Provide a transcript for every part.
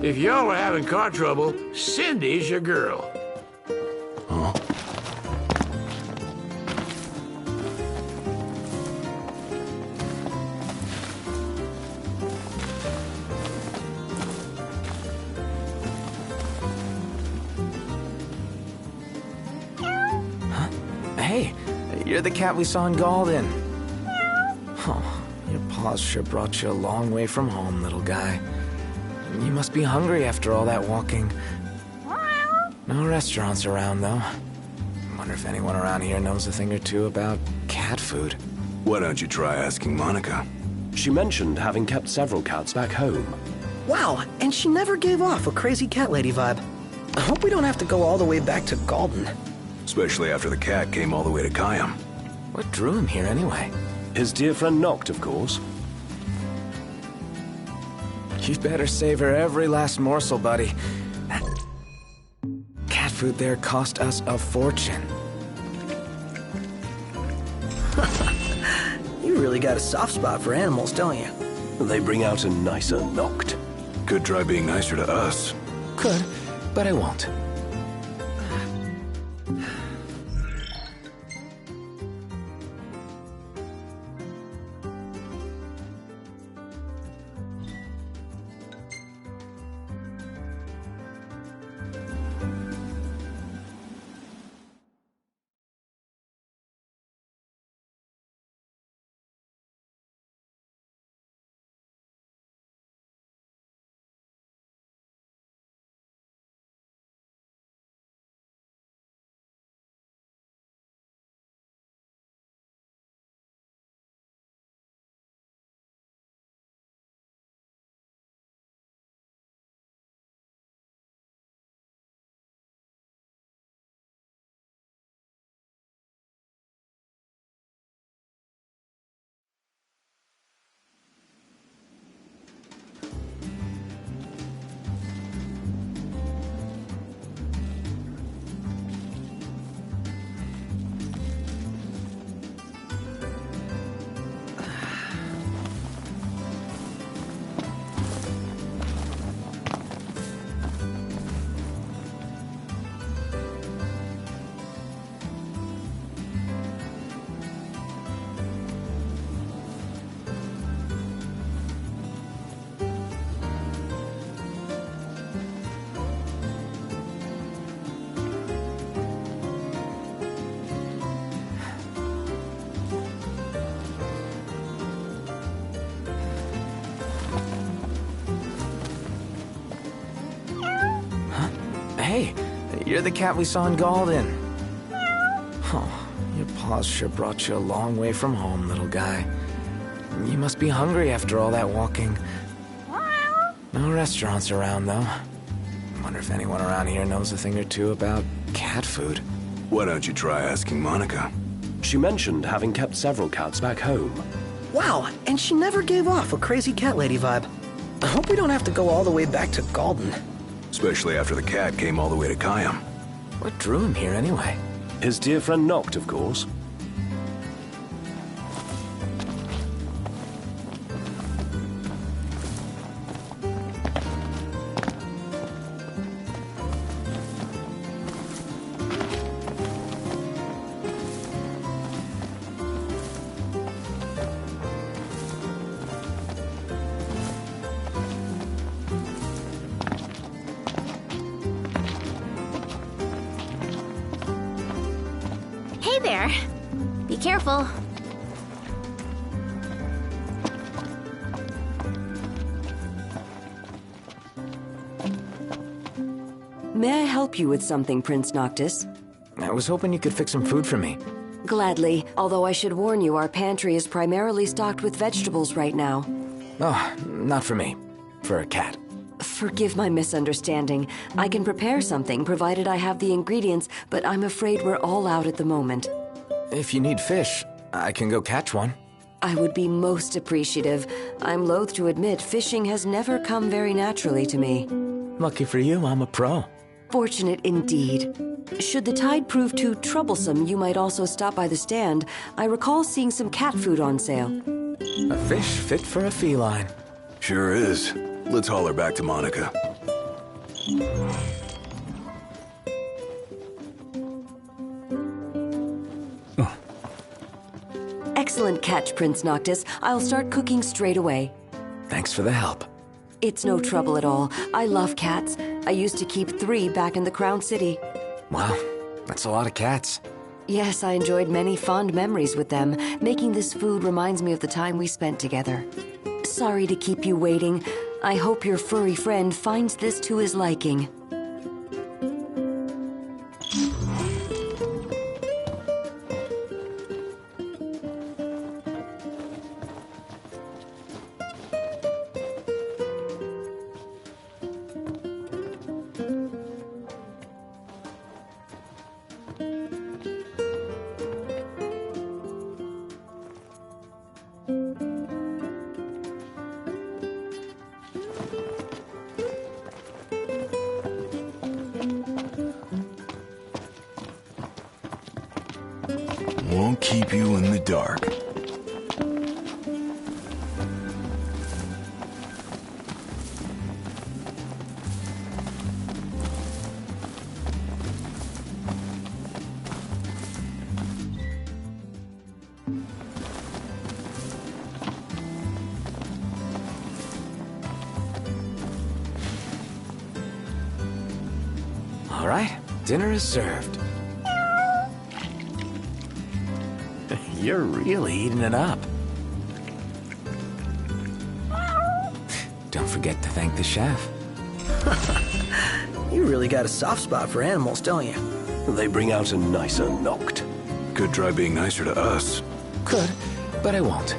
If y'all are having car trouble, Cindy's your girl. Huh? Hey, you're the cat we saw in Galden. Oh, your paws sure brought you a long way from home, little guy. You must be hungry after all that walking. No restaurants around, though. Wonder if anyone around here knows a thing or two about cat food. Why don't you try asking Monica? She mentioned having kept several cats back home. Wow, and she never gave off a crazy cat lady vibe. I hope we don't have to go all the way back to Galden. Especially after the cat came all the way to Kayam. What drew him here anyway? His dear friend Noct, of course. You better savor every last morsel, buddy. That cat food there cost us a fortune. You really got a soft spot for animals, don't you? They bring out a nicer Noct. Could try being nicer to us. Could, but I won't. Hey, you're the cat we saw in Galden. Oh, your paws sure brought you a long way from home, little guy. You must be hungry after all that walking. No restaurants around, though. Wonder if anyone around here knows a thing or two about cat food. Why don't you try asking Monica? She mentioned having kept several cats back home. Wow, and she never gave off a crazy cat lady vibe. I hope we don't have to go all the way back to Galden. Especially after the cat came all the way to Kayam. What drew him here anyway? His dear friend Noct, of course. Hey there. Be careful. May I help you with something, Prince Noctis? I was hoping you could fix some food for me. Gladly, although I should warn you, our pantry is primarily stocked with vegetables right now. Oh, not for me. For a cat. Forgive my misunderstanding. I can prepare something, provided I have the ingredients, but I'm afraid we're all out at the moment. If you need fish, I can go catch one. I would be most appreciative. I'm loath to admit fishing has never come very naturally to me. Lucky for you, I'm a pro. Fortunate indeed. Should the tide prove too troublesome, you might also stop by the stand. I recall seeing some cat food on sale. A fish fit for a feline. Sure is. Let's haul her back to Monica. Excellent catch, Prince Noctis. I'll start cooking straight away. Thanks for the help. It's no trouble at all. I love cats. I used to keep 3 back in the Crown City. Wow, that's a lot of cats. Yes, I enjoyed many fond memories with them. Making this food reminds me of the time we spent together. Sorry to keep you waiting. I hope your furry friend finds this to his liking. Won't keep you in the dark. All right, dinner is served. You're really eating it up. Don't forget to thank the chef. You really got a soft spot for animals, don't you? They bring out a nicer noct. Could try being nicer to us. Could, but I won't.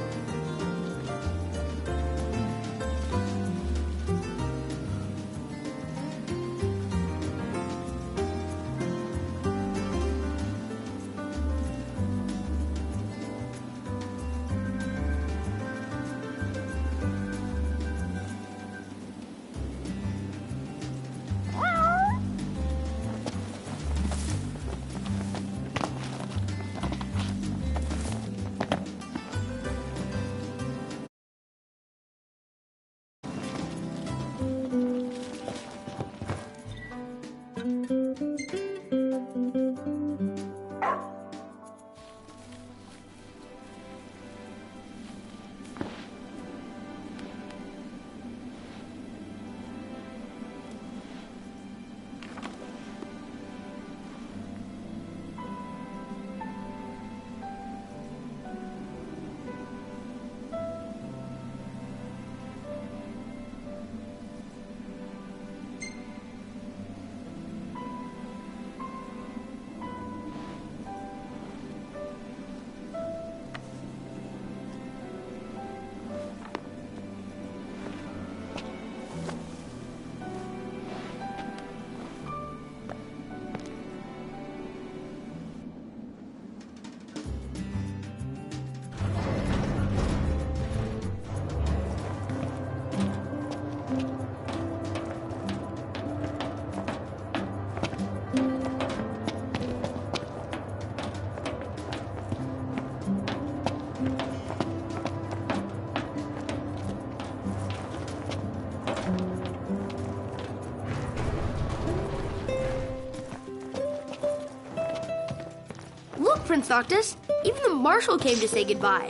Look, Prince Noctis, even the marshal came to say goodbye.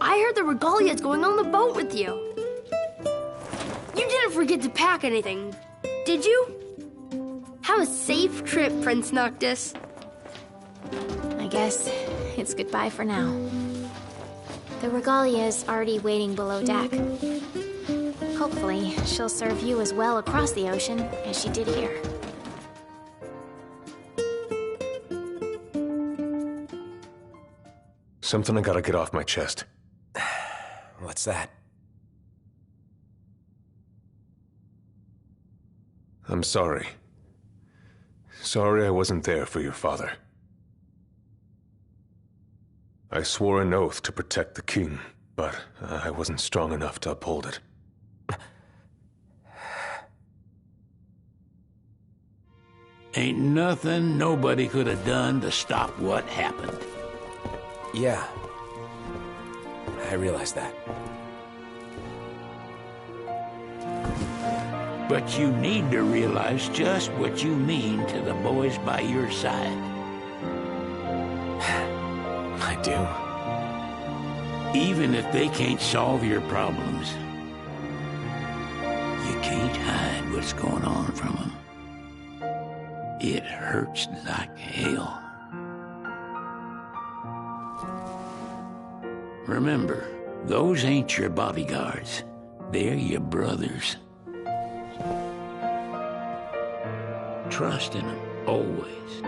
I heard the Regalia's going on the boat with you. You didn't forget to pack anything, did you? Have a safe trip, Prince Noctis. I guess it's goodbye for now. The Regalia is already waiting below deck. Hopefully, she'll serve you as well across the ocean as she did here. Something I gotta get off my chest. What's that? I'm sorry. Sorry I wasn't there for your father. I swore an oath to protect the king, but I wasn't strong enough to uphold it. Ain't nothing nobody could have done to stop what happened. Yeah. I realize that. But you need to realize just what you mean to the boys by your side. I do. Even if they can't solve your problems, you can't hide what's going on from them. It hurts like hell. Remember, those ain't your bodyguards. They're your brothers. Trust in them, always.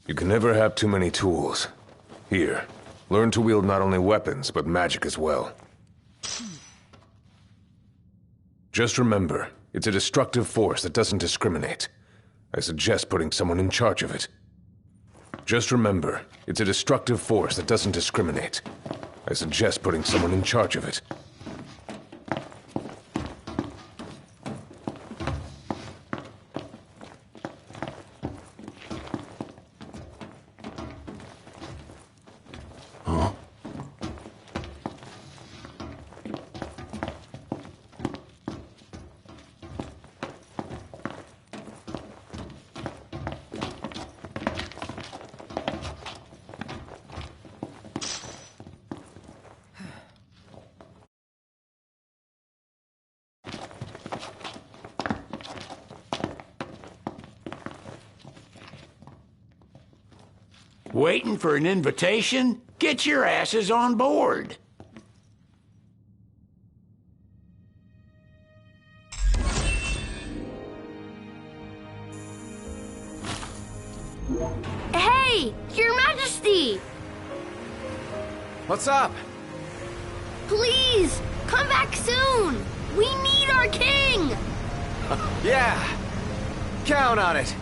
You can never have too many tools. Here, learn to wield not only weapons, but magic as well. Just remember, it's a destructive force that doesn't discriminate. I suggest putting someone in charge of it. Just remember, it's a destructive force that doesn't discriminate. I suggest putting someone in charge of it. Waiting for an invitation? Get your asses on board. Hey, Your Majesty! What's up? Please, come back soon! We need our king! Yeah! Count on it!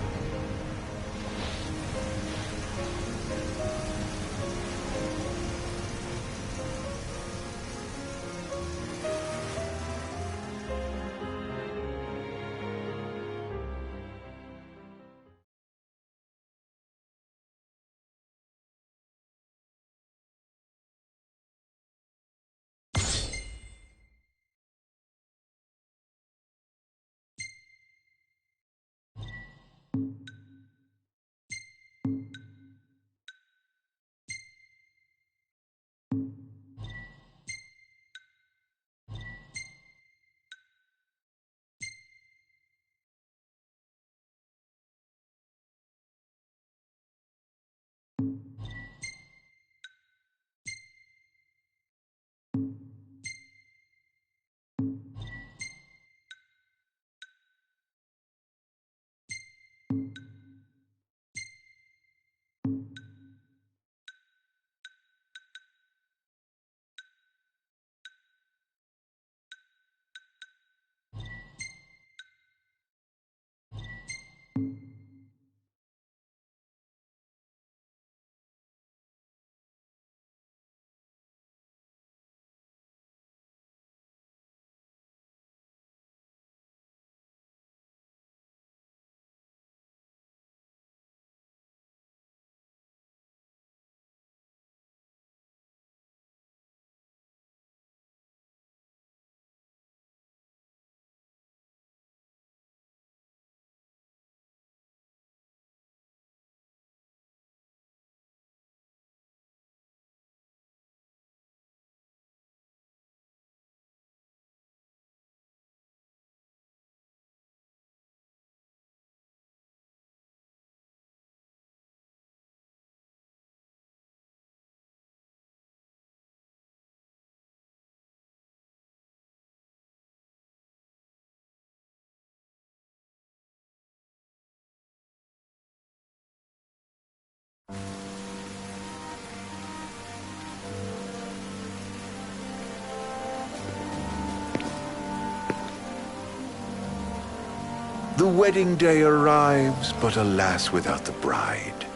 The wedding day arrives, but alas, without the bride.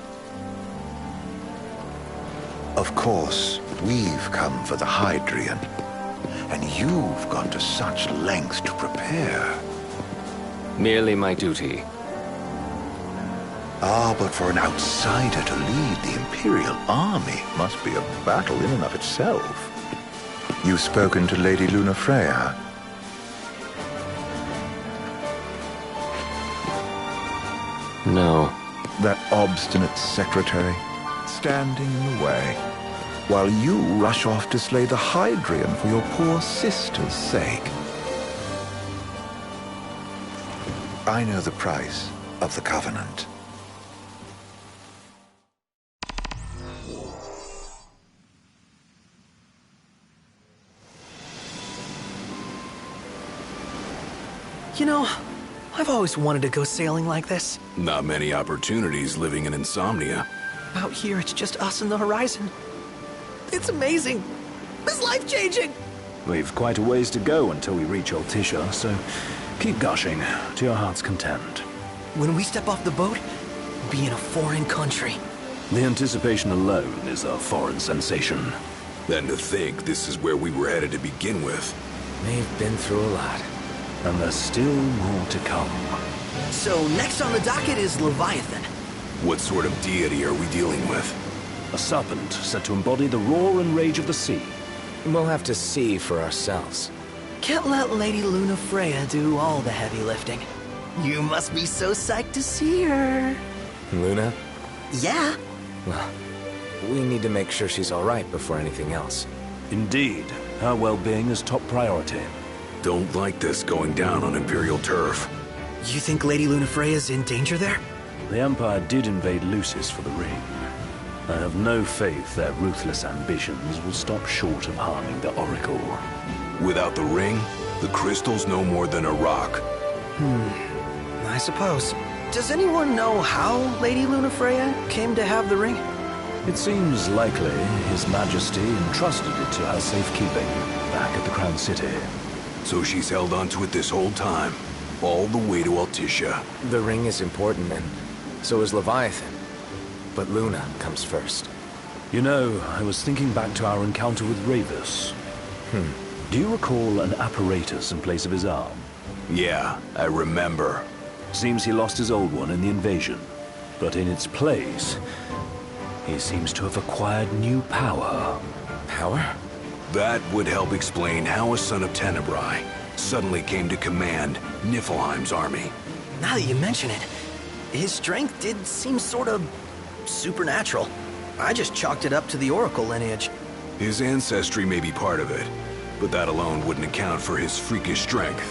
Of course, we've come for the Hydrian. And you've gone to such lengths to prepare. Merely my duty. Ah, but for an outsider to lead the Imperial army must be a battle in and of itself. You've spoken to Lady Lunafreya? No. That obstinate secretary, standing in the way, while you rush off to slay the Hydrian for your poor sister's sake. I know the price of the Covenant. You know, I've always wanted to go sailing like this. Not many opportunities living in Insomnia. Out here, it's just us and the horizon. It's amazing. It's life-changing. We've quite a ways to go until we reach Altisha, so keep gushing to your heart's content. When we step off the boat, we'll be in a foreign country. The anticipation alone is a foreign sensation. Then to think this is where we were headed to begin with. They've been through a lot. And there's still more to come. So next on the docket is Leviathan. What sort of deity are we dealing with? A serpent said to embody the roar and rage of the sea. We'll have to see for ourselves. Can't let Lady Lunafreya do all the heavy lifting. You must be so psyched to see her. Luna? Yeah. Well, we need to make sure she's all right before anything else. Indeed. Her well-being is top priority. Don't like this going down on Imperial turf. You think Lady Lunafreya's in danger there? The Empire did invade Lucis for the ring. I have no faith their ruthless ambitions will stop short of harming the Oracle. Without the ring, the crystal's no more than a rock. I suppose. Does anyone know how Lady Lunafreya came to have the ring? It seems likely His Majesty entrusted it to her safekeeping back at the Crown City. So she's held onto it this whole time, all the way to Altisha. The ring is important, and so is Leviathan. But Luna comes first. You know, I was thinking back to our encounter with Ravus. Do you recall an apparatus in place of his arm? Yeah, I remember. Seems he lost his old one in the invasion. But in its place, he seems to have acquired new power. Power? That would help explain how a son of Tenebrae suddenly came to command Niflheim's army. Now that you mention it, his strength did seem sort of supernatural. I just chalked it up to the Oracle lineage. His ancestry may be part of it, but that alone wouldn't account for his freakish strength.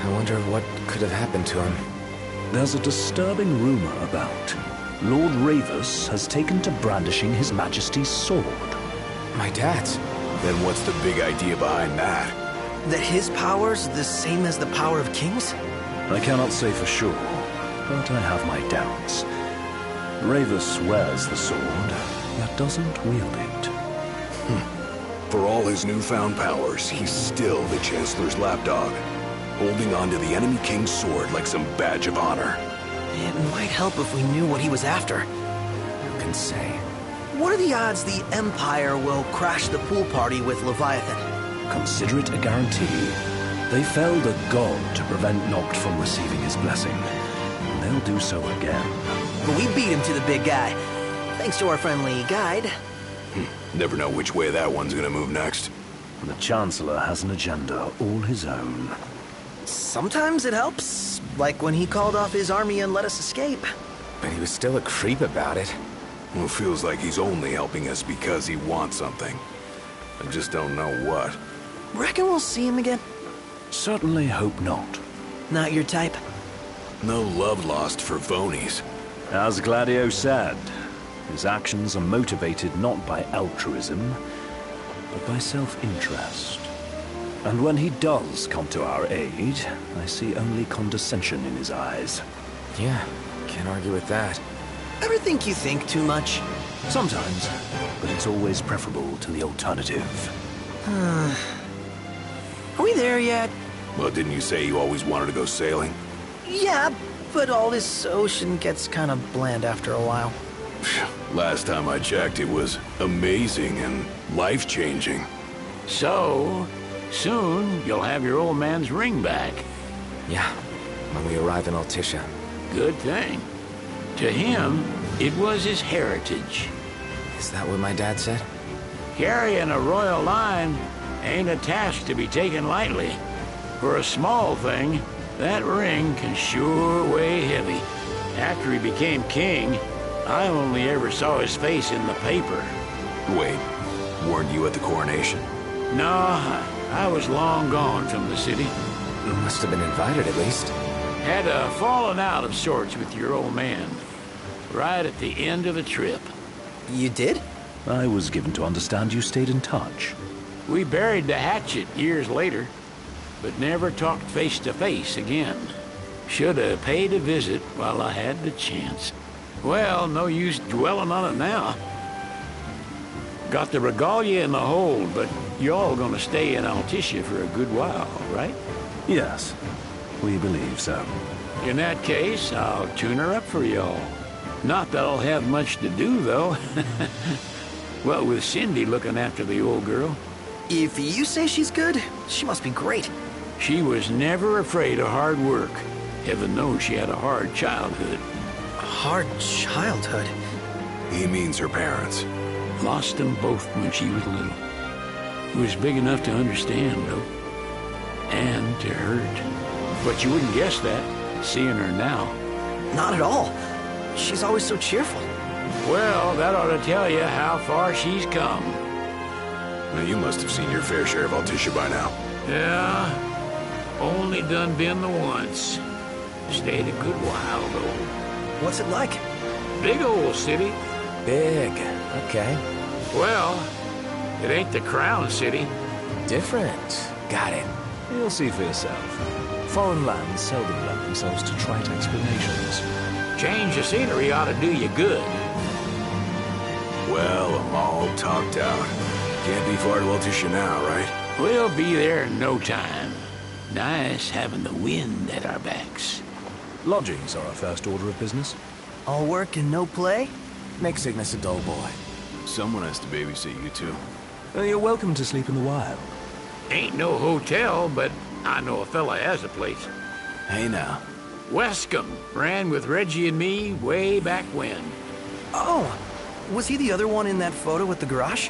I wonder what could have happened to him. There's a disturbing rumor about Lord Ravus has taken to brandishing His Majesty's sword. My dad's? Then what's the big idea behind that? That his power's the same as the power of kings? I cannot say for sure, but I have my doubts. Ravus wears the sword, yet doesn't wield it. For all his newfound powers, he's still the Chancellor's lapdog, holding on to the enemy king's sword like some badge of honor. It might help if we knew what he was after. Who can say? What are the odds the Empire will crash the pool party with Leviathan? Consider it a guarantee. They felled a god to prevent Noct from receiving his blessing. And they'll do so again. But we beat him to the big guy, thanks to our friendly guide. Never know which way that one's gonna move next. The Chancellor has an agenda all his own. Sometimes it helps, like when he called off his army and let us escape. But he was still a creep about it. Well, feels like he's only helping us because he wants something. I just don't know what. Reckon we'll see him again? Certainly hope not. Not your type? No love lost for phonies. As Gladio said, his actions are motivated not by altruism, but by self-interest. And when he does come to our aid, I see only condescension in his eyes. Yeah, can't argue with that. Ever think you think too much? Sometimes, but it's always preferable to the alternative. Are we there yet? Well, didn't you say you always wanted to go sailing? Yeah, but all this ocean gets kind of bland after a while. Last time I checked, it was amazing and life-changing. So, Soon, you'll have your old man's ring back. Yeah, when we arrive in Altissia. Good thing. To him, it was his heritage. Is that what my dad said? Carrying a royal line ain't a task to be taken lightly. For a small thing, that ring can sure weigh heavy. After he became king, I only ever saw his face in the paper. Wait, weren't you at the coronation? No, I was long gone from the city. You must have been invited at least. Had a falling out of sorts with your old man. Right at the end of the trip. You did? I was given to understand you stayed in touch. We buried the hatchet years later, but never talked face to face again. Should have paid a visit while I had the chance. Well, no use dwelling on it now. Got the regalia in the hold, but y'all gonna stay in Altissia for a good while, right? Yes, we believe so. In that case, I'll tune her up for y'all. Not that I'll have much to do, though. Well, with Cindy looking after the old girl. If you say she's good, she must be great. She was never afraid of hard work. Heaven knows she had a hard childhood. A hard childhood? He means her parents. Lost them both when she was little. Was big enough to understand, though. And to hurt. But you wouldn't guess that, seeing her now. Not at all. She's always so cheerful. Well, that ought to tell you how far she's come. Now, you must have seen your fair share of Altissia by now. Yeah, only done been the once. Stayed a good while, though. What's it like? Big old city. Big, okay. Well, it ain't the crown city. Different. Got it. You'll see for yourself. Foreign lands seldom lend themselves to trite explanations. Change of scenery ought to do you good. Well, I'm all talked out. Can't be far to Altissia now, right? We'll be there in no time. Nice having the wind at our backs. Lodgings are our first order of business. All work and no play? Make Cygnus a dull boy. Someone has to babysit you, too. You're welcome to sleep in the wild. Ain't no hotel, but I know a fella has a place. Hey, now. Wescombe ran with Reggie and me way back when. Oh, was he the other one in that photo with the garage?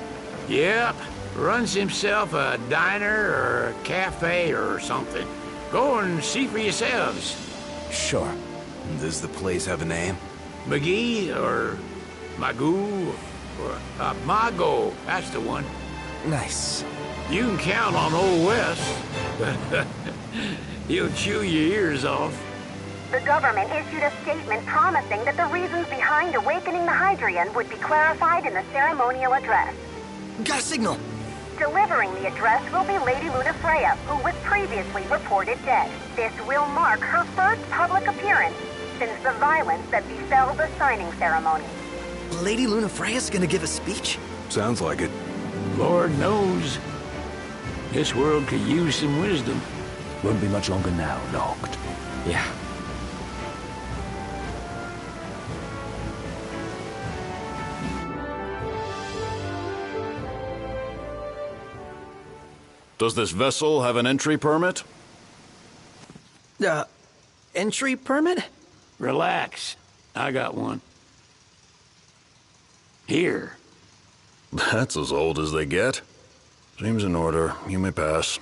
Yep, runs himself a diner or a cafe or something. Go and see for yourselves. Sure. Does the place have a name? McGee or Magoo or Mago, that's the one. Nice. You can count on Old West. He'll chew your ears off. The government issued a statement promising that the reasons behind awakening the Hydrian would be clarified in the ceremonial address. Got a signal. Delivering the address will be Lady Lunafreya, who was previously reported dead. This will mark her first public appearance since the violence that befell the signing ceremony. Lady Lunafreya's gonna give a speech? Sounds like it. Lord knows. This world could use some wisdom. Won't be much longer now, Noct. Yeah. Does this vessel have an entry permit? Entry permit? Relax. I got one. Here. That's as old as they get. Seems in order. You may pass.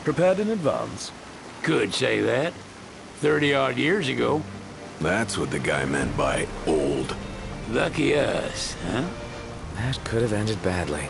Prepared in advance? Could say that. 30-odd years ago. That's what the guy meant by old. Lucky us, huh? That could have ended badly.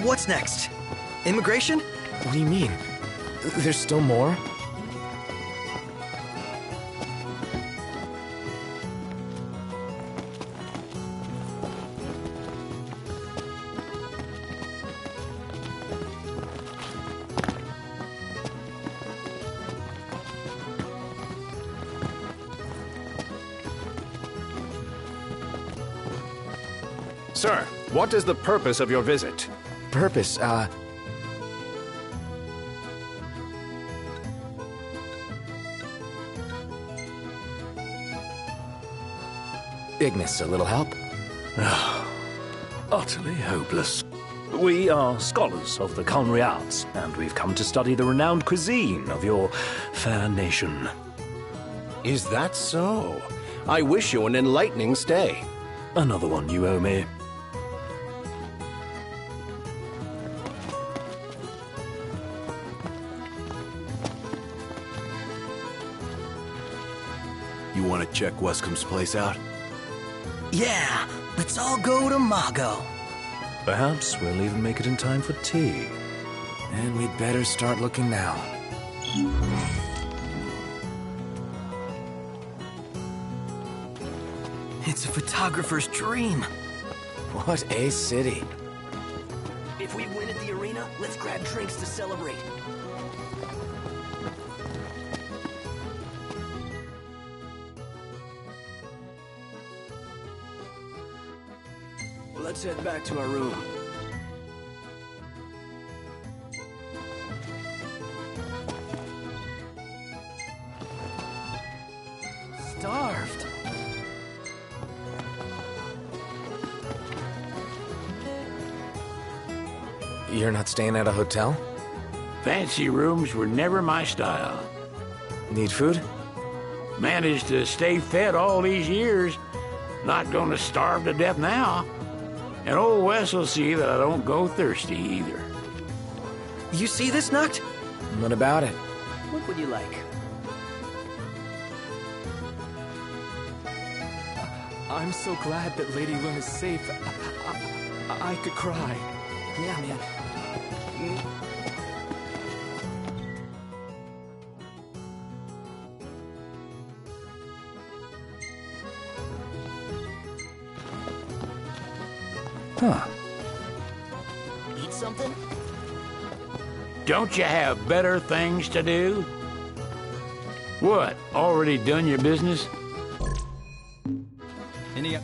What's next? Immigration? What do you mean? There's still more? Sir, what is the purpose of your visit? Purpose, Ignis, a little help? Utterly hopeless. We are scholars of the culinary arts, and we've come to study the renowned cuisine of your fair nation. Is that so? I wish you an enlightening stay. Another one you owe me. You want to check Wescom's place out? Yeah, let's all go to Mago. Perhaps we'll even make it in time for tea. And we'd better start looking now. It's a photographer's dream. What a city. If we win at the arena, let's grab drinks to celebrate. Let's head back to our room. Starved. You're not staying at a hotel? Fancy rooms were never my style. Need food? Managed to stay fed all these years. Not gonna starve to death now. And old Wes will see that I don't go thirsty either. You see this, Noct? What about it? What would you like? I'm so glad that Lady Luna's safe. I could cry. Yeah, man. Huh. Eat something? Don't you have better things to do? What, already done your business? Any...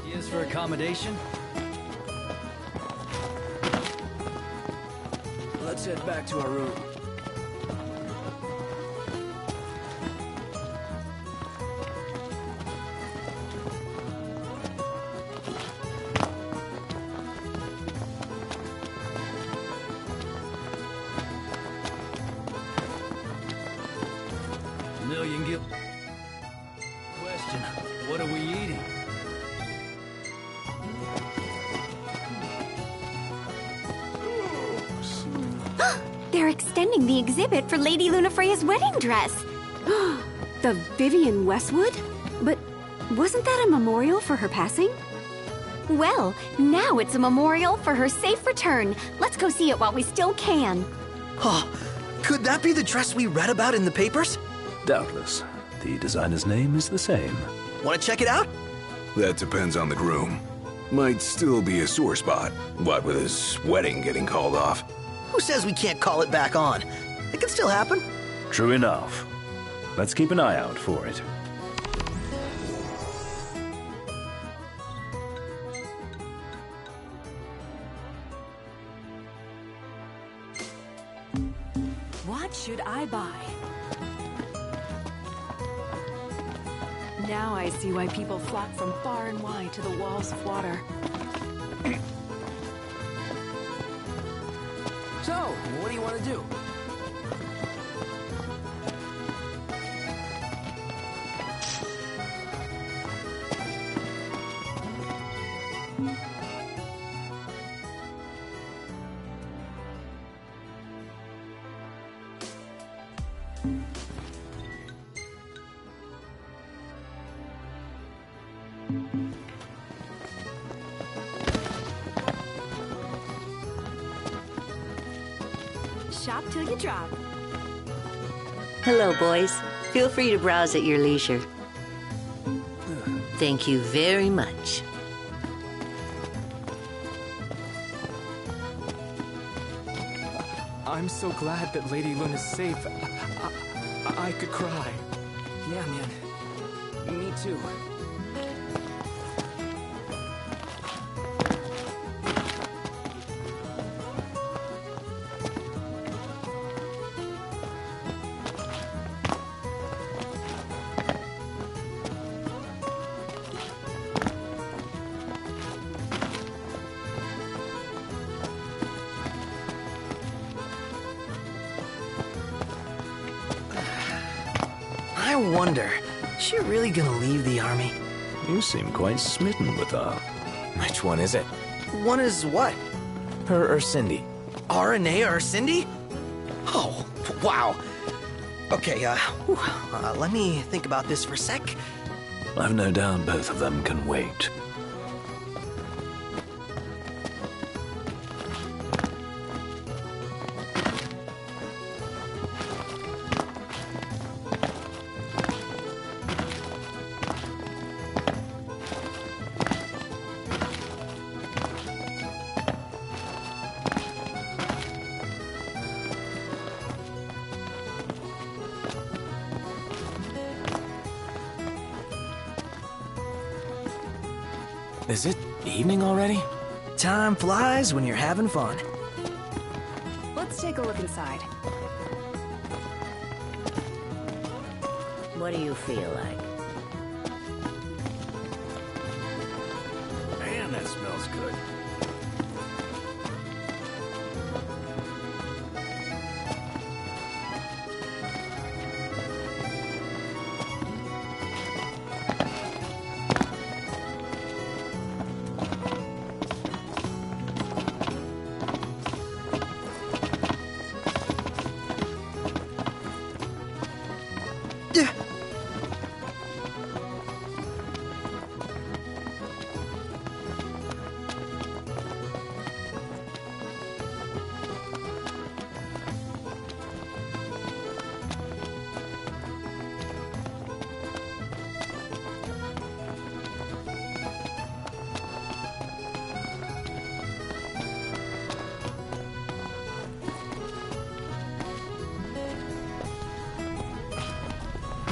Ideas for accommodation? Let's head back to our room. Question, what are we eating? They're extending the exhibit for Lady Lunafreya's wedding dress. The Vivian Westwood? But wasn't that a memorial for her passing? Well, now it's a memorial for her safe return. Let's go see it while we still can. Oh, could that be the dress we read about in the papers? Doubtless. The designer's name is the same. Want to check it out? That depends on the groom. Might still be a sore spot, what with his wedding getting called off. Who says we can't call it back on? It can still happen. True enough. Let's keep an eye out for it. What should I buy? Now I see why people flock from far and wide to the walls of water. So, what do you want to do? Shop till you drop. Hello, boys. Feel free to browse at your leisure. Thank you very much. I'm so glad that Lady Luna's safe. I could cry. Yeah, man. Me too. I wonder, is she really gonna leave the army? You seem quite smitten with her. Which one is it? One is what? Her or Cindy? Renee or Cindy? Oh, wow. Okay, let me think about this for a sec. I've no doubt both of them can wait. Is it evening already? Time flies when you're having fun. Let's take a look inside. What do you feel like? Man, that smells good.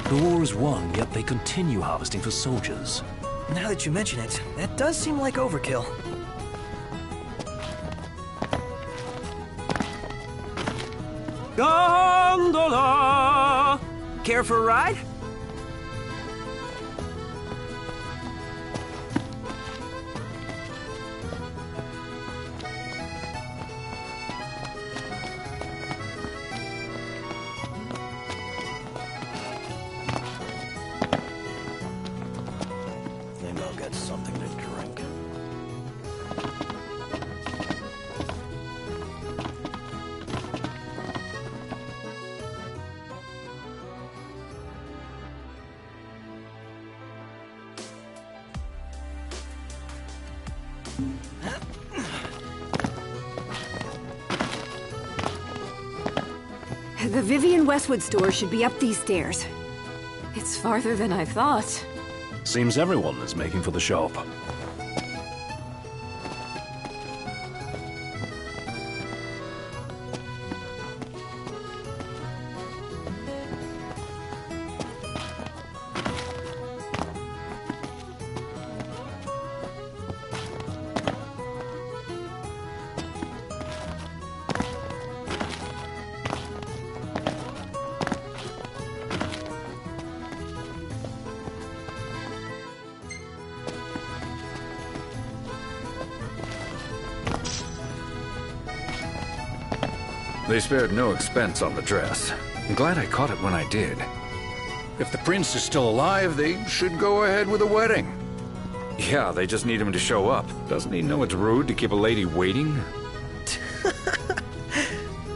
The war is won, yet they continue harvesting for soldiers. Now that you mention it, that does seem like overkill. Gondola! Care for a ride? Think I'll get something to drink. The Vivian Westwood store should be up these stairs. It's farther than I thought. Seems everyone is making for the shop. They spared no expense on the dress. I'm glad I caught it when I did. If the prince is still alive, they should go ahead with a wedding. Yeah, they just need him to show up. Doesn't he know it's rude to keep a lady waiting?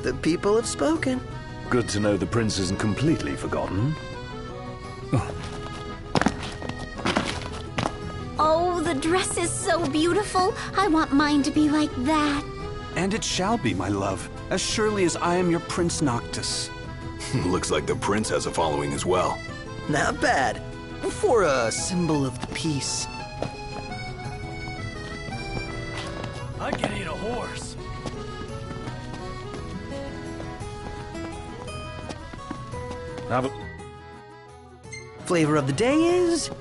The people have spoken. Good to know the prince isn't completely forgotten. Oh, the dress is so beautiful. I want mine to be like that. And it shall be, my love, as surely as I am your Prince Noctis. Looks like the prince has a following as well. Not bad. For a symbol of the peace. I can eat a horse. Flavor of the day is...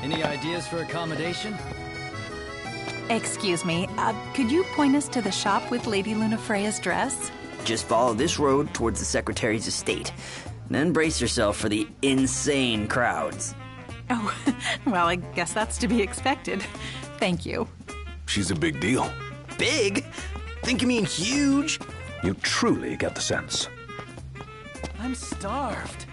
Any ideas for accommodation? Excuse me, could you point us to the shop with Lady Lunafreya's dress? Just follow this road towards the Secretary's estate. Then brace yourself for the insane crowds. Oh, well, I guess that's to be expected. Thank you. She's a big deal. Big? Think you mean huge? You truly get the sense. I'm starved.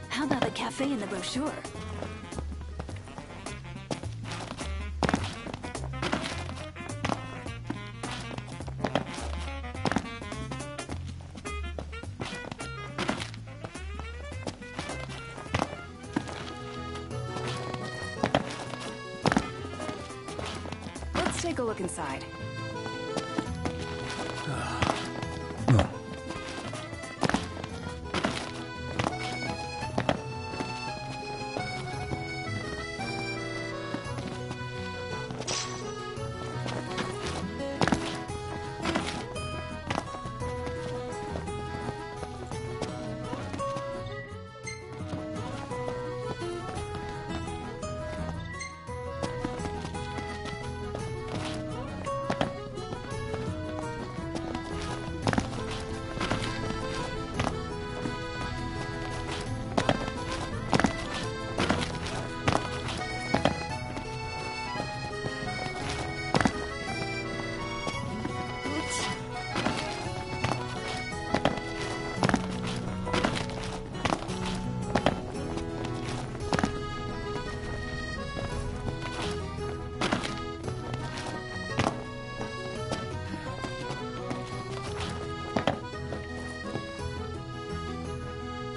How about the cafe in the brochure? Let's take a look inside.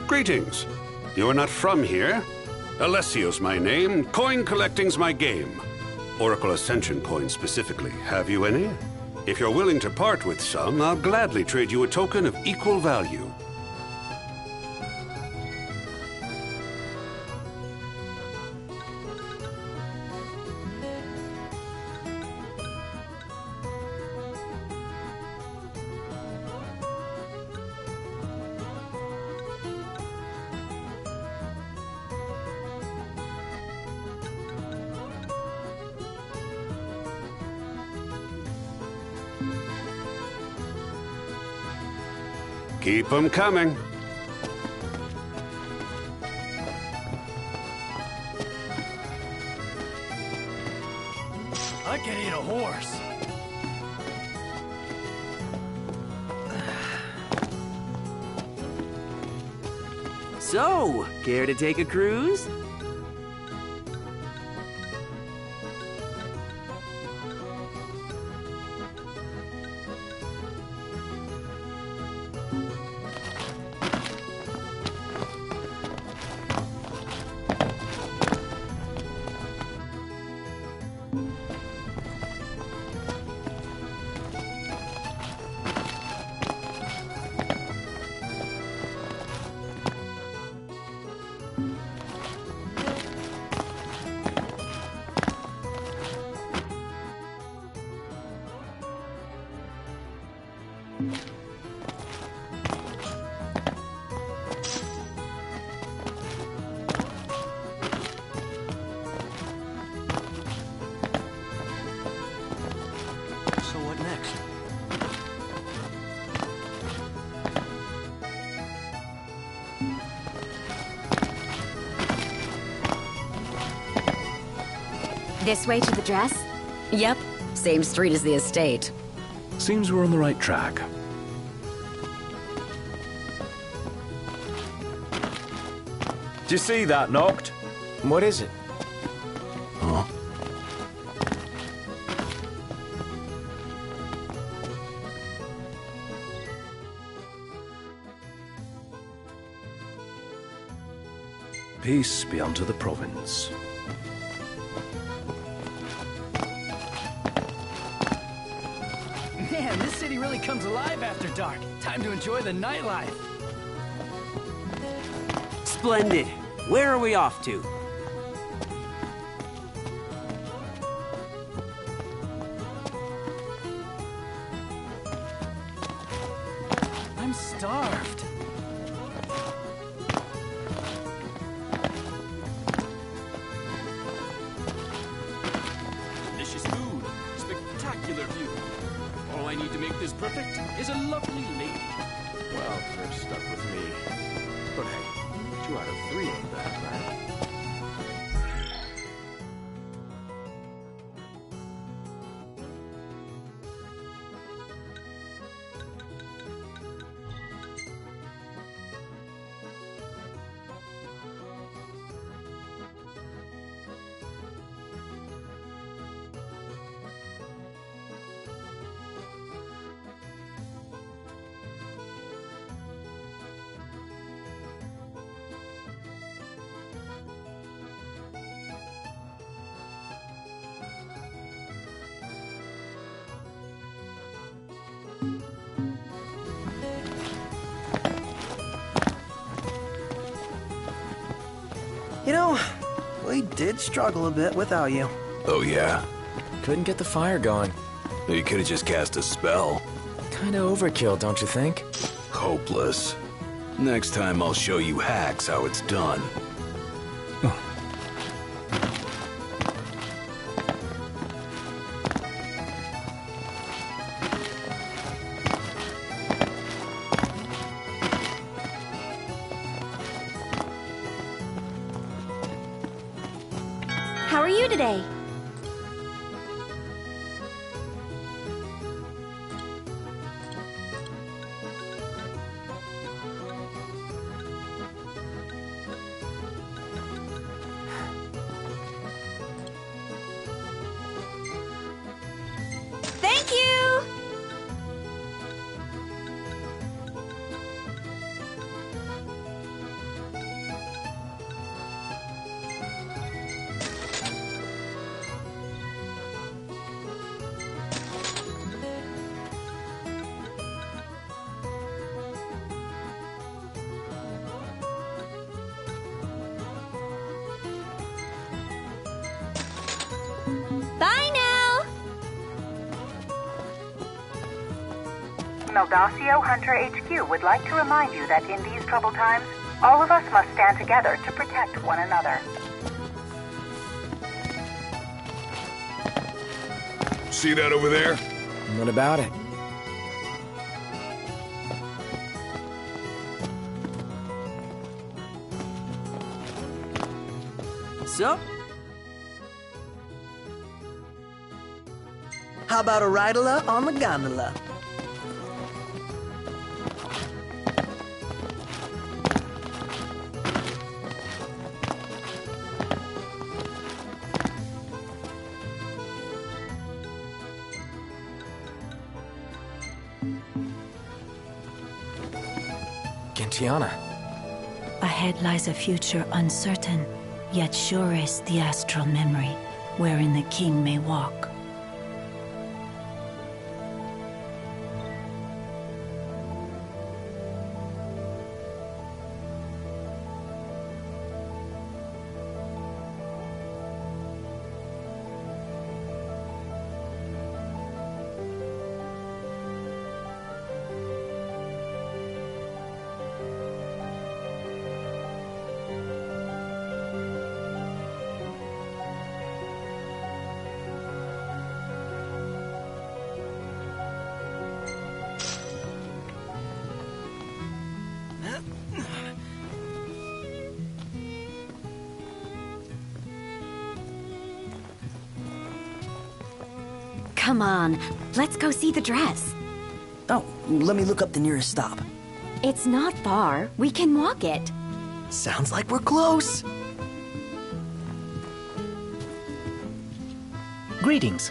Greetings. You are not from here. Alessio's my name. Coin collecting's my game. Oracle Ascension coins specifically. Have you any? If you're willing to part with some, I'll gladly trade you a token of equal value. Keep 'em coming. I can eat a horse. So, care to take a cruise? This way to the dress? Yep, same street as the estate. Seems we're on the right track. Do you see that, Noct? What is it? Huh? Peace be unto the province. Man, this city really comes alive after dark. Time to enjoy the nightlife. Splendid. Where are we off to? I'm starved. Delicious food, spectacular view. All I need to make this perfect is a lovely lady. Well, you're stuck with me. But hey, 2 out of 3 ain't bad, right? You know, we did struggle a bit without you. Oh, yeah? Couldn't get the fire going. You could have just cast a spell. Kinda overkill, don't you think? Hopeless. Next time I'll show you hacks how it's done. How are you today? Thank you! Bye now! Meldacio Hunter HQ would like to remind you that in these troubled times, all of us must stand together to protect one another. See that over there? What about it? So? How about a ride-a-la on the gondola? Gentiana. Ahead lies a future uncertain, yet sure is the astral memory, wherein the king may walk. come on. Let's go see the dress. Oh, let me look up the nearest stop. It's not far. We can walk it. Sounds like we're close. Greetings.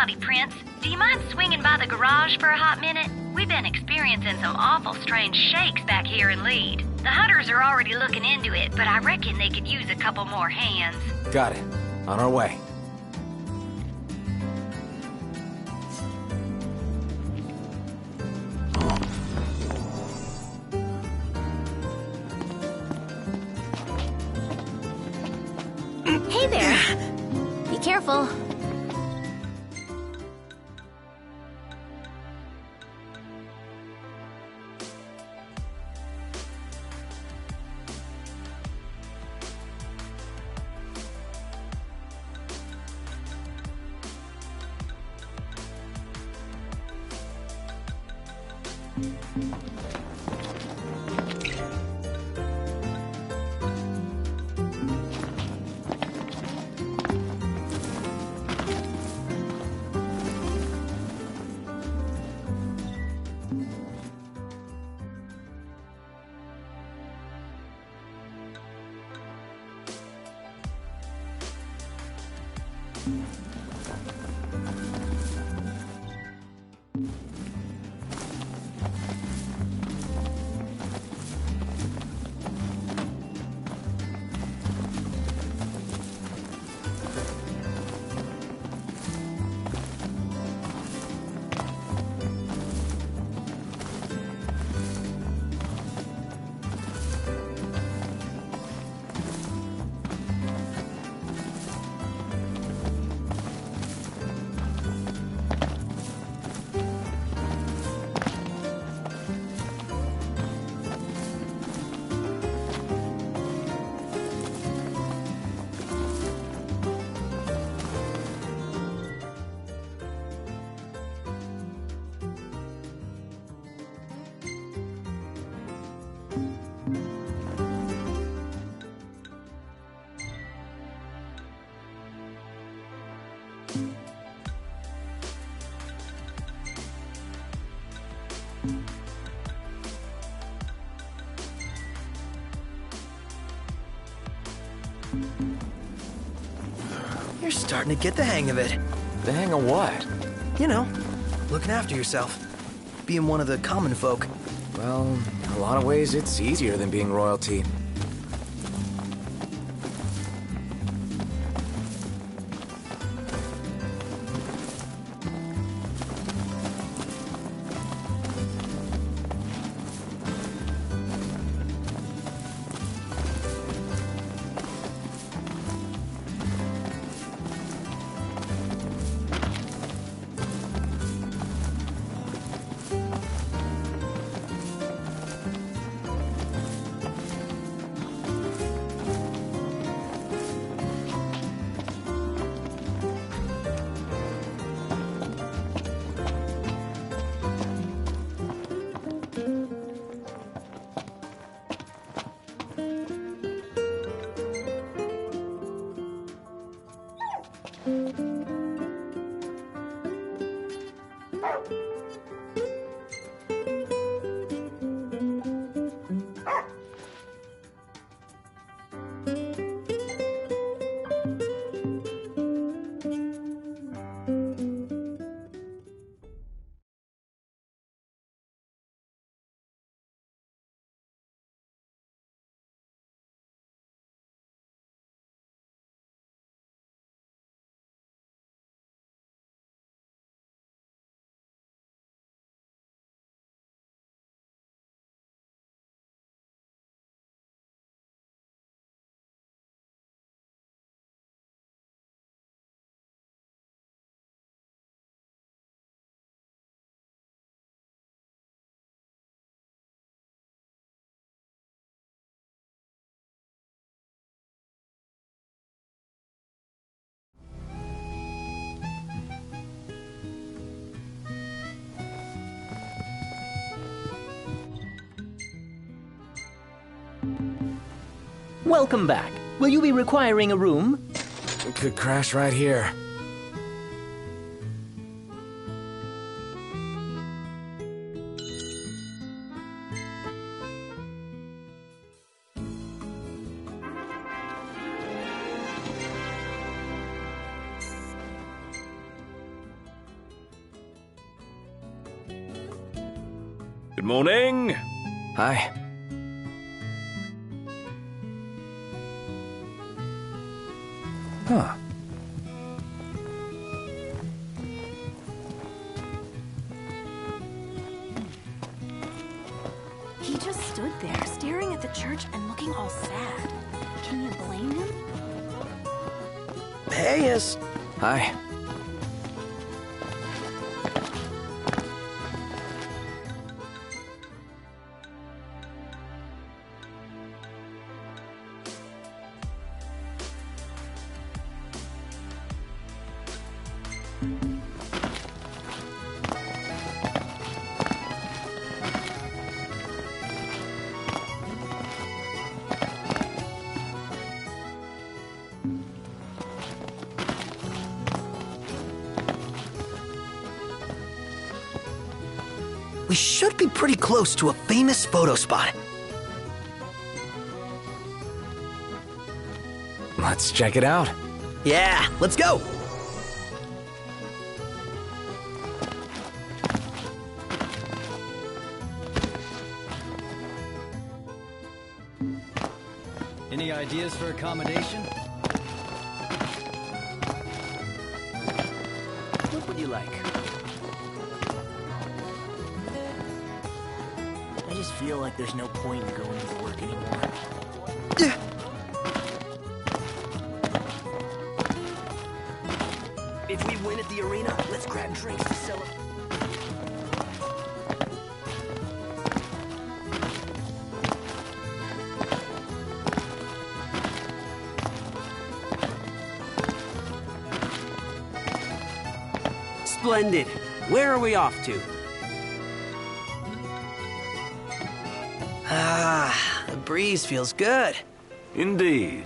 Howdy, Prince. Do you mind swinging by the garage for a hot minute? We've been experiencing some awful strange shakes back here in Lead. The hunters are already looking into it, but I reckon they could use a couple more hands. Got it. On our way. Hey there. Be careful. You're starting to get the hang of it. The hang of what? You know, looking after yourself. Being one of the common folk. Well, in a lot of ways, it's easier than being royalty. Welcome back. Will you be requiring a room? Could crash right here. Good morning. Hi. Huh. He just stood there, staring at the church and looking all sad. Can you blame him? Hey, yes. Hi. We should be pretty close to a famous photo spot. Let's check it out. Yeah, let's go! Any ideas for accommodation? What would you like? I just feel like there's no point in going to work anymore. If we win at the arena, let's grab drinks to celebrate. Splendid. Where are we off to? Ah, the breeze feels good. Indeed.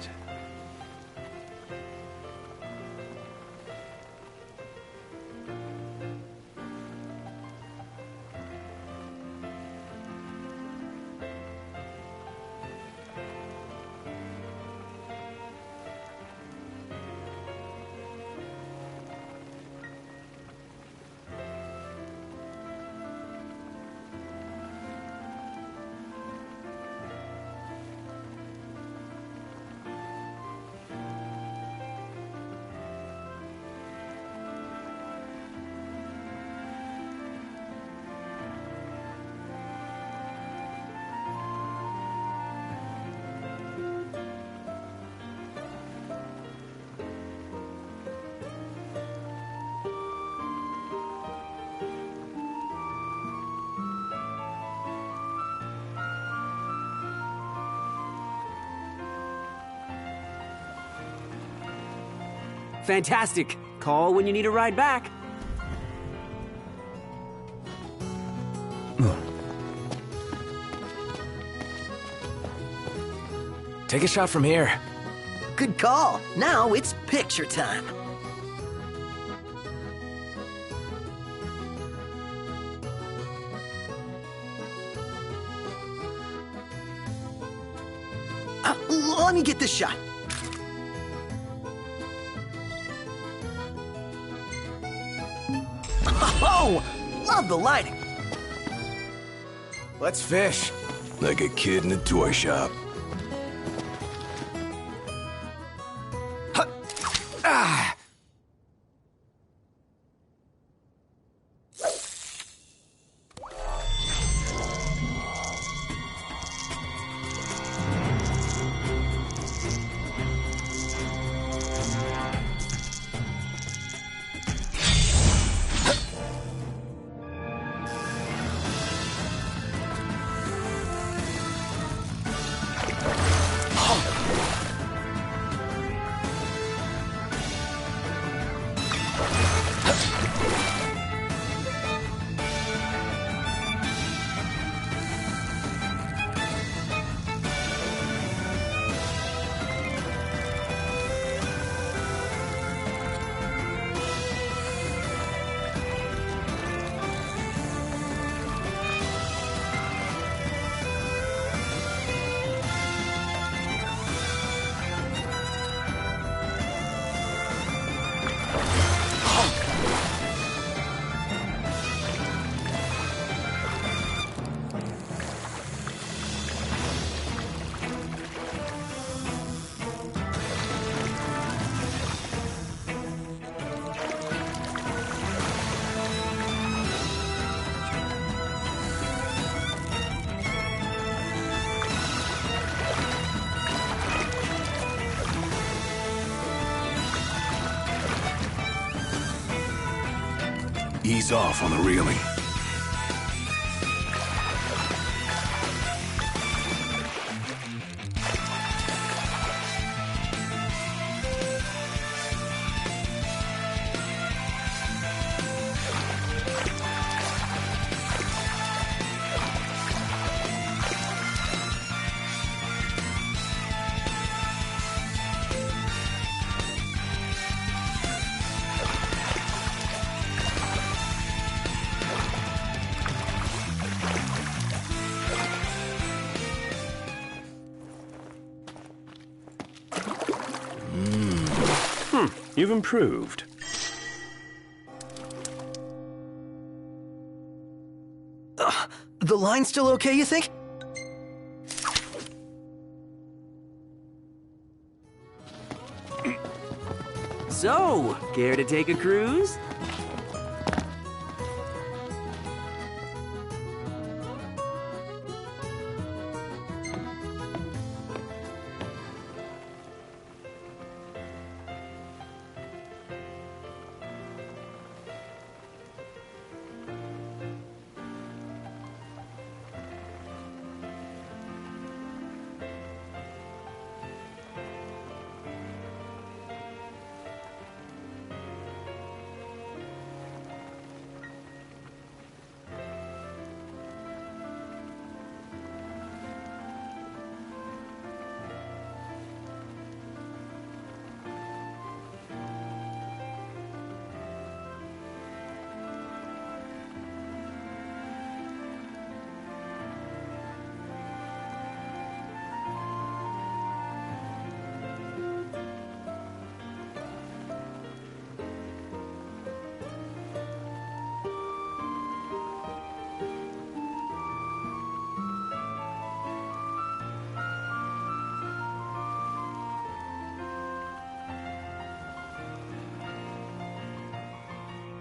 Fantastic. Call when you need a ride back. Take a shot from here. Good call. Now it's picture time. Let me get this shot. Oh, love the lighting. Let's fish. Like a kid in a toy shop. Ah! Ease off on the reeling. You've improved. The line's still okay, you think? So, care to take a cruise?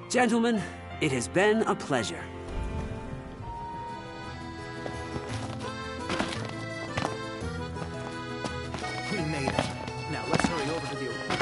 Gentlemen, it has been a pleasure. We made it. Now let's hurry over to the arena.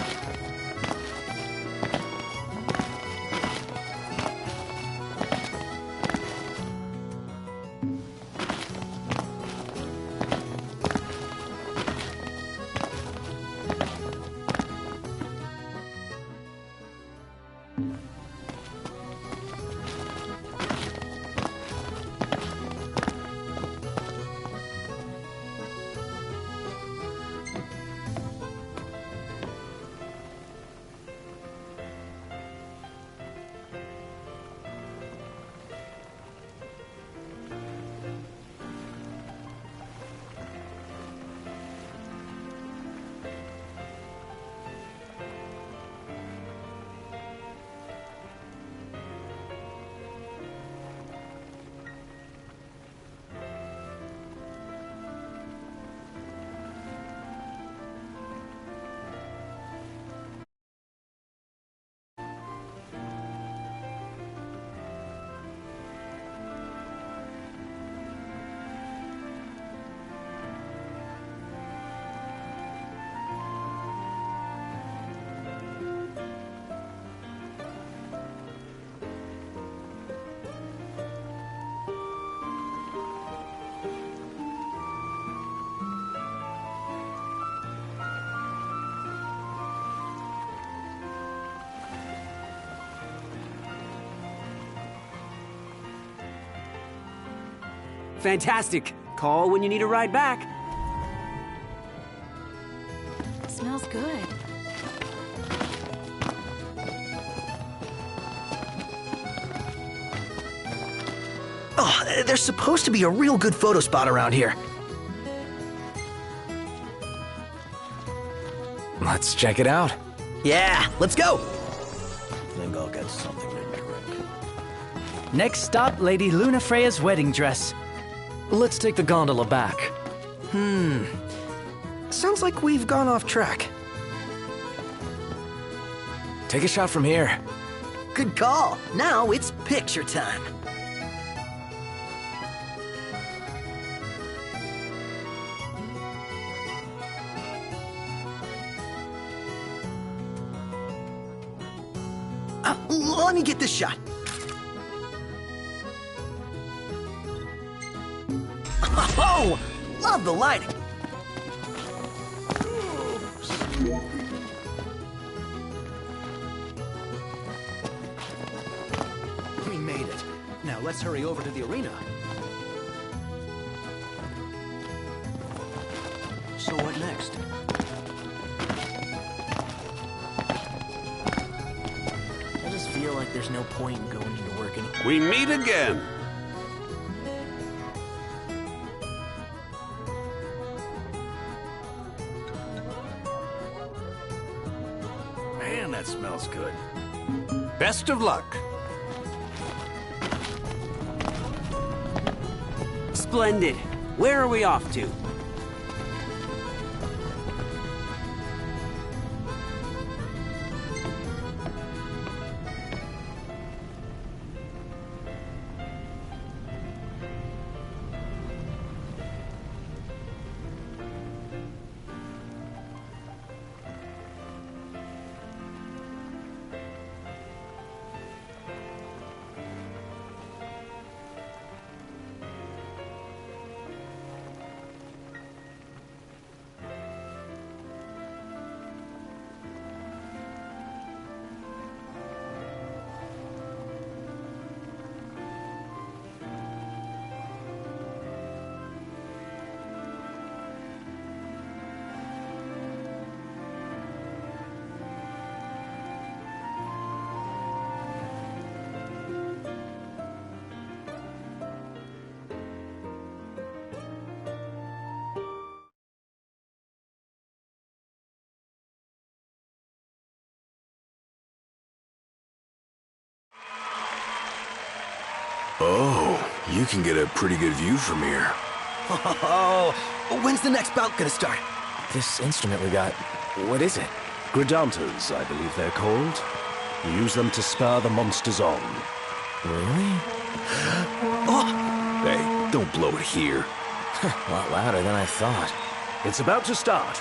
Fantastic. Call when you need a ride back. Smells good. Oh, there's supposed to be a real good photo spot around here. Let's check it out. Yeah, let's go. Think I'll get something to drink. Next stop, Lady Lunafreya's wedding dress. Let's take the gondola back. Sounds like we've gone off track. Take a shot from here. Good call. Now it's picture time. Let me get this shot. Oh, love the lighting. We made it. Now let's hurry over to the arena. So what next? I just feel like there's no point in going into work anymore. We meet again. Man, that smells good. Best of luck. Splendid. Where are we off to? Oh, you can get a pretty good view from here. Oh, when's the next bout gonna start? This instrument we got, what is it? Gridantas, I believe they're called. You use them to spur the monsters on. Really? Oh! Hey, don't blow it here. A lot louder than I thought. It's about to start.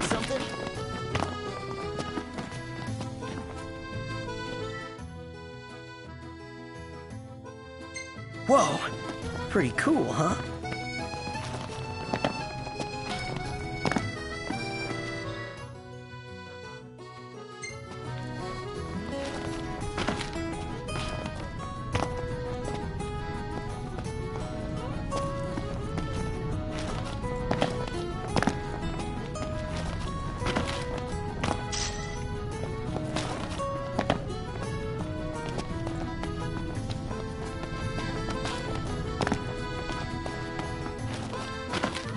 Need something? Whoa! Pretty cool, huh?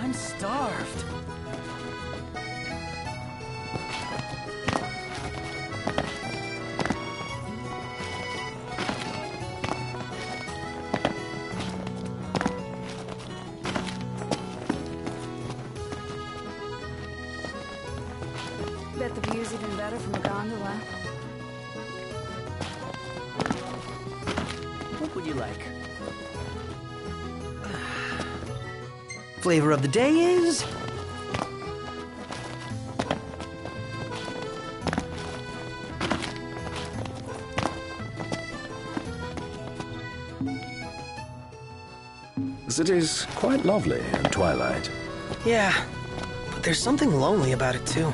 I'm starved. Bet the view's even better from a gondola. What would you like? Flavor of the day is... The city's quite lovely in twilight. Yeah, but there's something lonely about it too.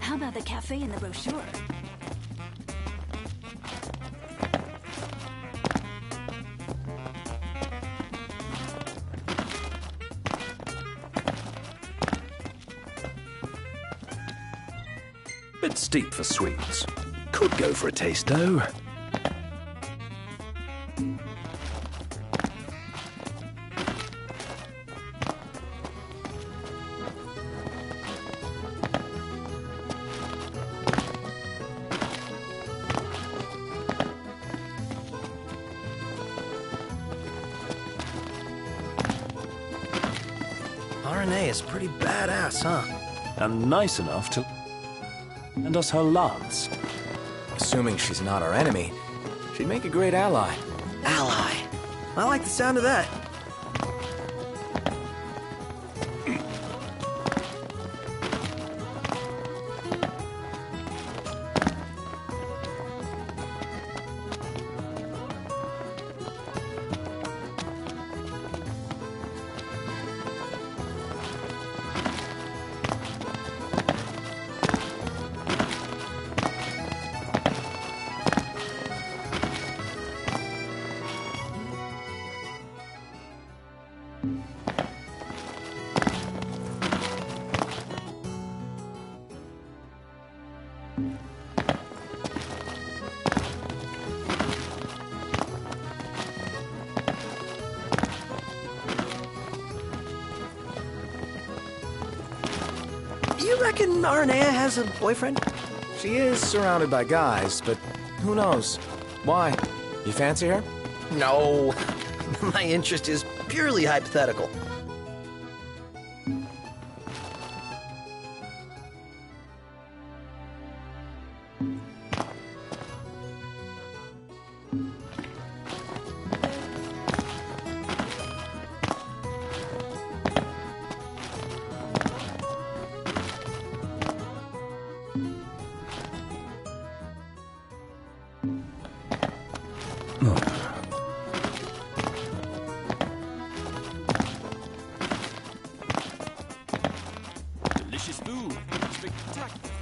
How about the cafe in the brochure? Bit steep for sweets. Could go for a taste, though. RNA is pretty badass, huh? And nice enough to lend us her lance. Assuming she's not our enemy, she'd make a great ally. Ally. I like the sound of that. You reckon Arnea has a boyfriend? She is surrounded by guys, but who knows? Why? You fancy her? No. My interest is purely hypothetical. Delicious food. Spectacular.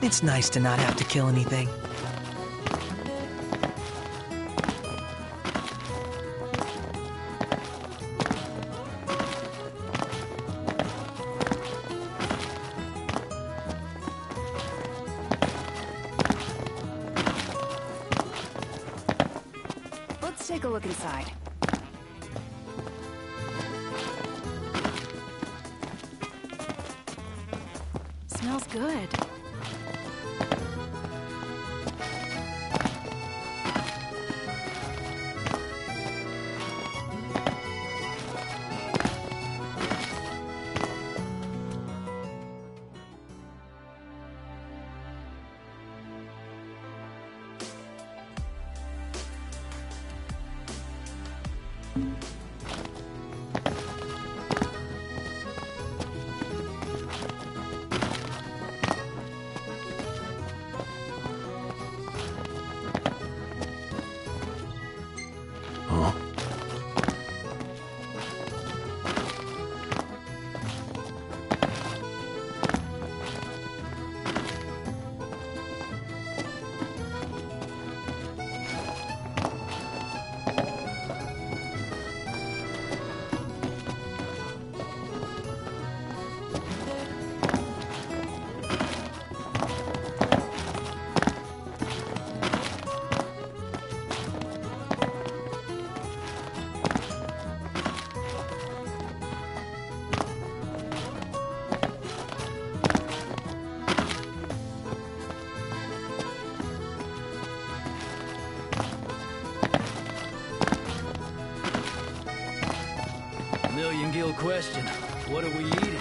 It's nice to not have to kill anything. Let's take a look inside. Smells good. Million-gill question. What are we eating?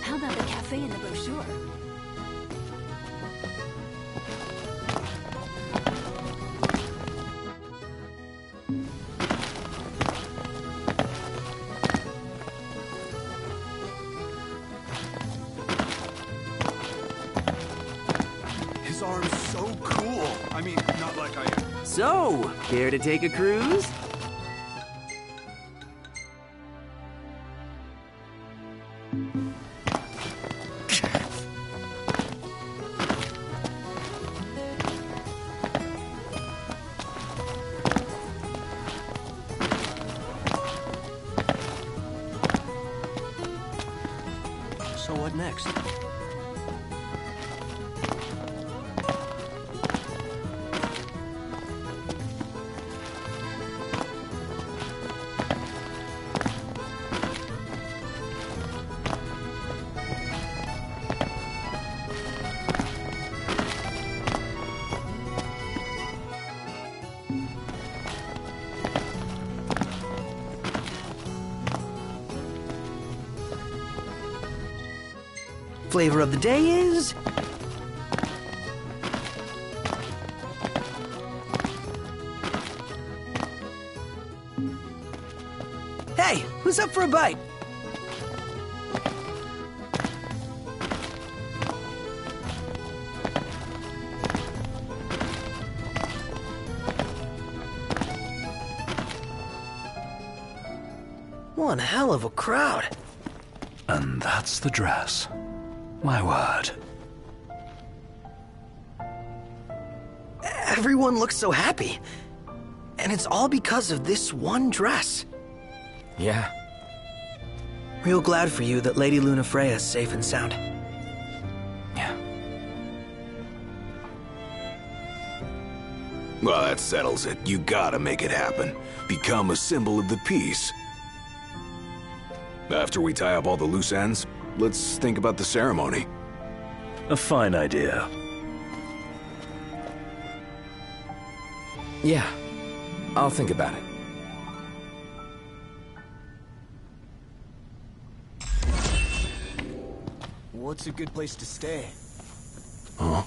How about the cafe in the brochure? His arm's so cool. I mean, not like I am. So, care to take a cruise? So what next? Flavor of the day is... Hey, who's up for a bite? One hell of a crowd. And that's the dress. My word. Everyone looks so happy. And it's all because of this one dress. Yeah. Real glad for you that Lady Lunafreya's safe and sound. Yeah. Well, that settles it. You gotta make it happen. Become a symbol of the peace. After we tie up all the loose ends, let's think about the ceremony. A fine idea. Yeah. I'll think about it. What's a good place to stay? Huh?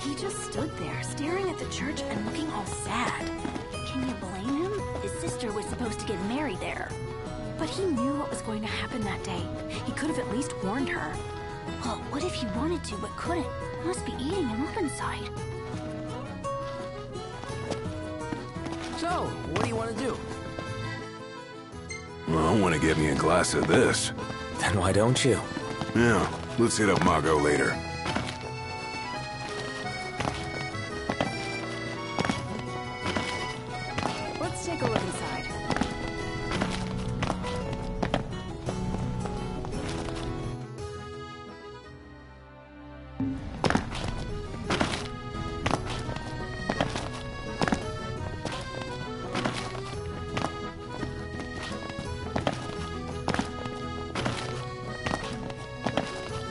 He just stood there, staring at the church and looking all sad. Can you blame him? His sister was supposed to get married there. But he knew what was going to happen that day. He could have at least warned her. Well, what if he wanted to but couldn't? Must be eating him up inside. So, what do you want to do? Well, I want to get me a glass of this. Then why don't you? Yeah, let's hit up Margot later. Let's take a look inside.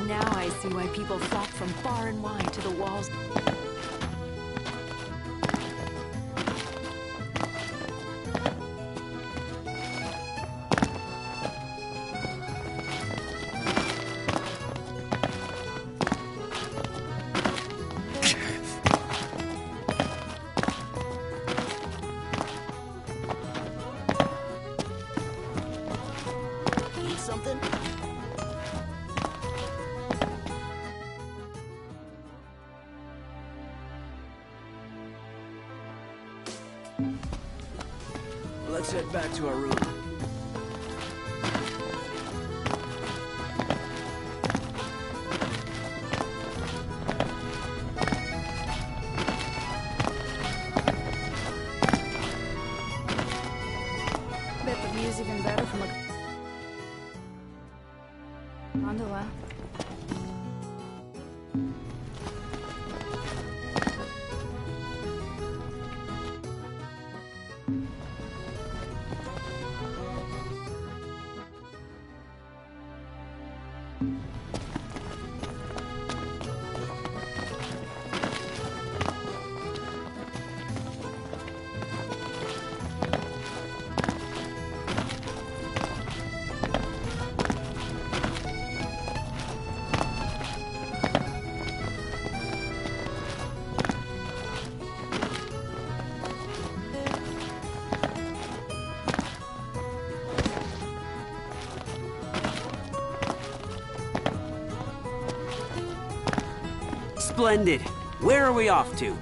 Now I see why people flock from far and wide to the walls. Eat something? Let's head back to our room. Bet the view's even better from a gondola. Splendid. Where are we off to?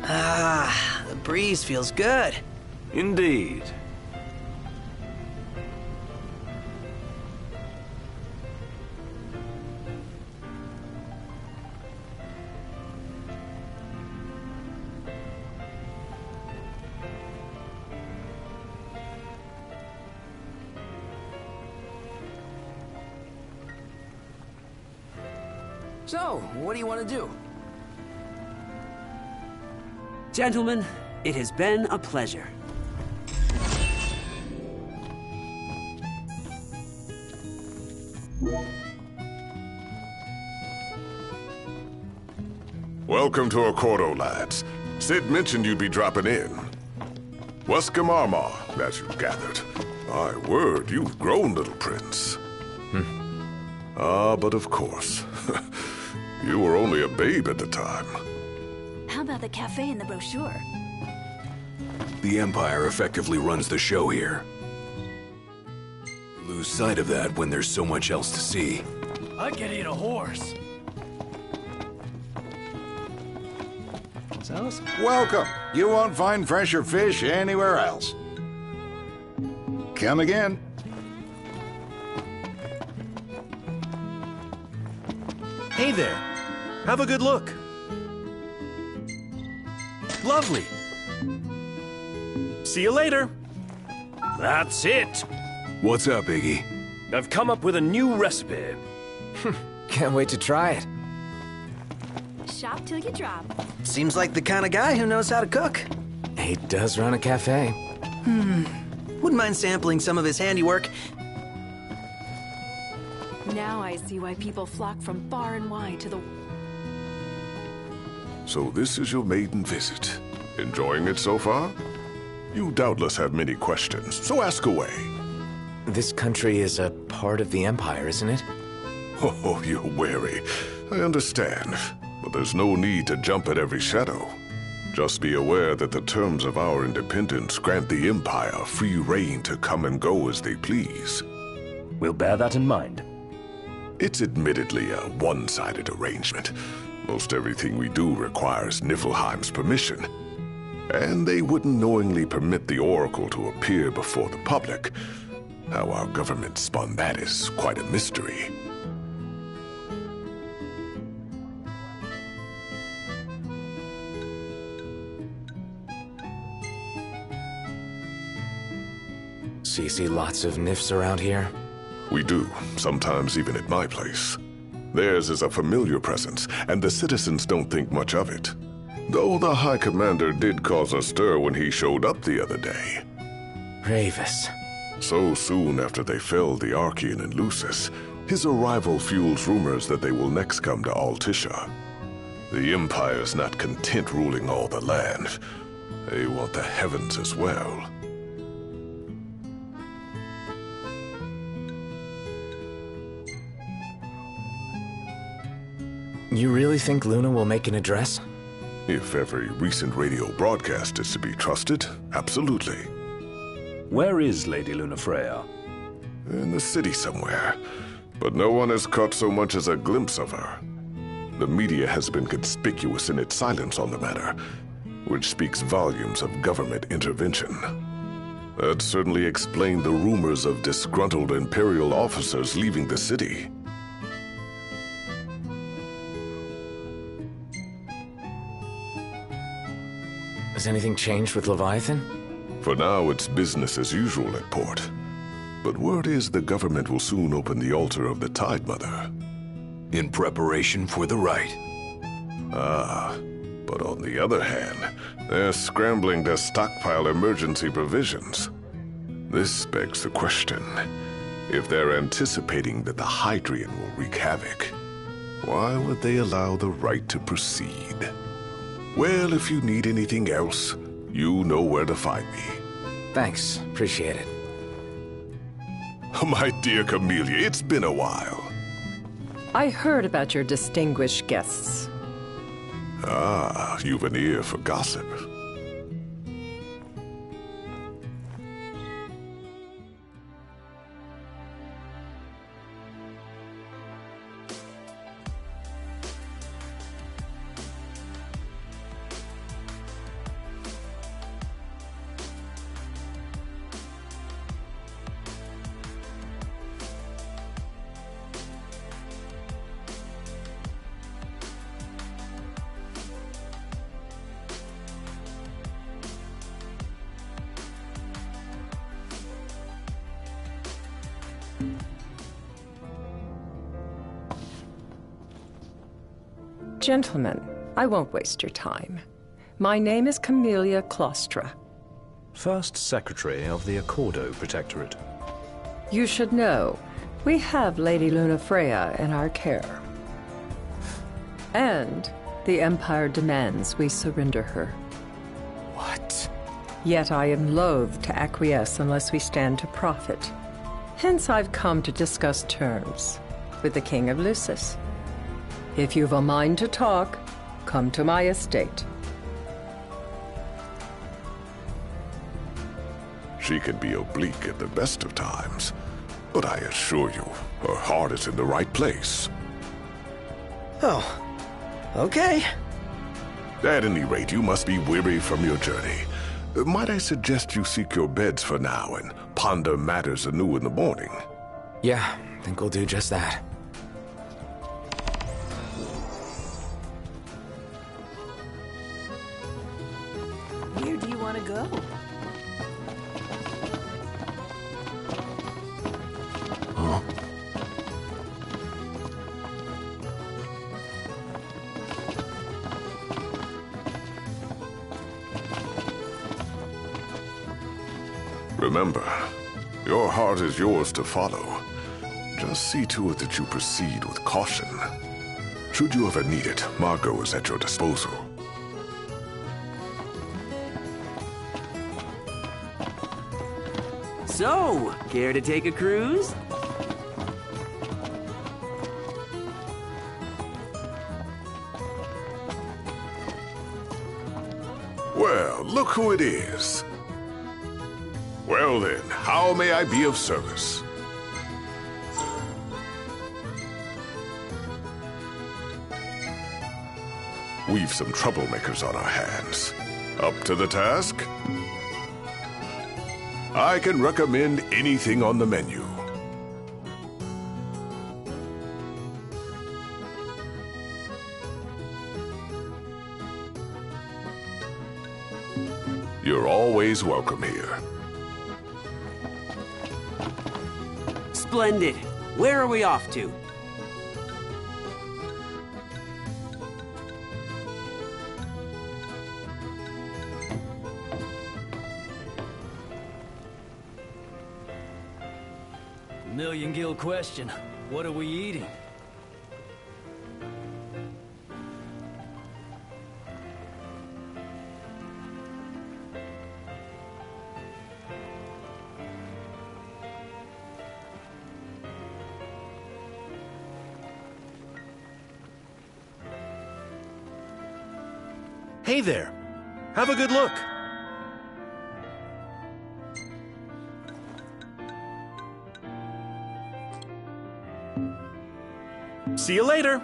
Ah, the breeze feels good. Indeed. So, what do you want to do? Gentlemen, it has been a pleasure. Welcome to Accordo, lads. Sid mentioned you'd be dropping in. Weskamarma, as you've gathered. My word, you've grown, little prince. Ah, but of course. You were only a babe at the time. How about the cafe in the brochure? The Empire effectively runs the show here. Lose sight of that when there's so much else to see. I could eat a horse. Welcome. You won't find fresher fish anywhere else. Come again. Hey there. Have a good look. Lovely. See you later. That's it. What's up, Iggy? I've come up with a new recipe. Can't wait to try it. Shop till you drop. Seems like the kind of guy who knows how to cook. He does run a cafe. Wouldn't mind sampling some of his handiwork. Now I see why people flock from far and wide to the... So this is your maiden visit. Enjoying it so far? You doubtless have many questions, so ask away. This country is a part of the Empire, isn't it? Oh, you're wary. I understand. But there's no need to jump at every shadow. Just be aware that the terms of our independence grant the Empire free reign to come and go as they please. We'll bear that in mind. It's admittedly a one-sided arrangement. Most everything we do requires Niflheim's permission. And they wouldn't knowingly permit the Oracle to appear before the public. How our government spun that is quite a mystery. So you see lots of Nifs around here? We do, sometimes even at my place. Theirs is a familiar presence, and the citizens don't think much of it. Though the High Commander did cause a stir when he showed up the other day. Ravis. So soon after they felled the Archean and Lucis, his arrival fuels rumors that they will next come to Altisha. The Empire's not content ruling all the land. They want the heavens as well. You really think Luna will make an address? If every recent radio broadcast is to be trusted, absolutely. Where is Lady Lunafreya? In the city somewhere, but no one has caught so much as a glimpse of her. The media has been conspicuous in its silence on the matter, which speaks volumes of government intervention. That certainly explained the rumors of disgruntled Imperial officers leaving the city. Has anything changed with Leviathan? For now, it's business as usual at port. But word is the government will soon open the altar of the Tide Mother. In preparation for the rite. Ah, but on the other hand, they're scrambling to stockpile emergency provisions. This begs the question, if they're anticipating that the Hydrian will wreak havoc, why would they allow the rite to proceed? Well, if you need anything else, you know where to find me. Thanks, appreciate it. My dear Camellia, it's been a while. I heard about your distinguished guests. Ah, you've an ear for gossip. Gentlemen, I won't waste your time. My name is Camellia Claustra. First Secretary of the Accordo Protectorate. You should know, we have Lady Lunafreya in our care. And the Empire demands we surrender her. What? Yet I am loath to acquiesce unless we stand to profit. Hence I've come to discuss terms with the King of Lucis. If you've a mind to talk, come to my estate. She can be oblique at the best of times, but I assure you, her heart is in the right place. Oh, okay. At any rate, you must be weary from your journey. Might I suggest you seek your beds for now and ponder matters anew in the morning? Yeah, I think we'll do just that. Where do you want to go? Huh? Remember, your heart is yours to follow. Just see to it that you proceed with caution. Should you ever need it, Margot is at your disposal. So, care to take a cruise? Well, look who it is. Well then, how may I be of service? We've some troublemakers on our hands. Up to the task? I can recommend anything on the menu. You're always welcome here. Splendid. Where are we off to? Million Gil question. What are we eating? Hey there. Have a good look. See you later.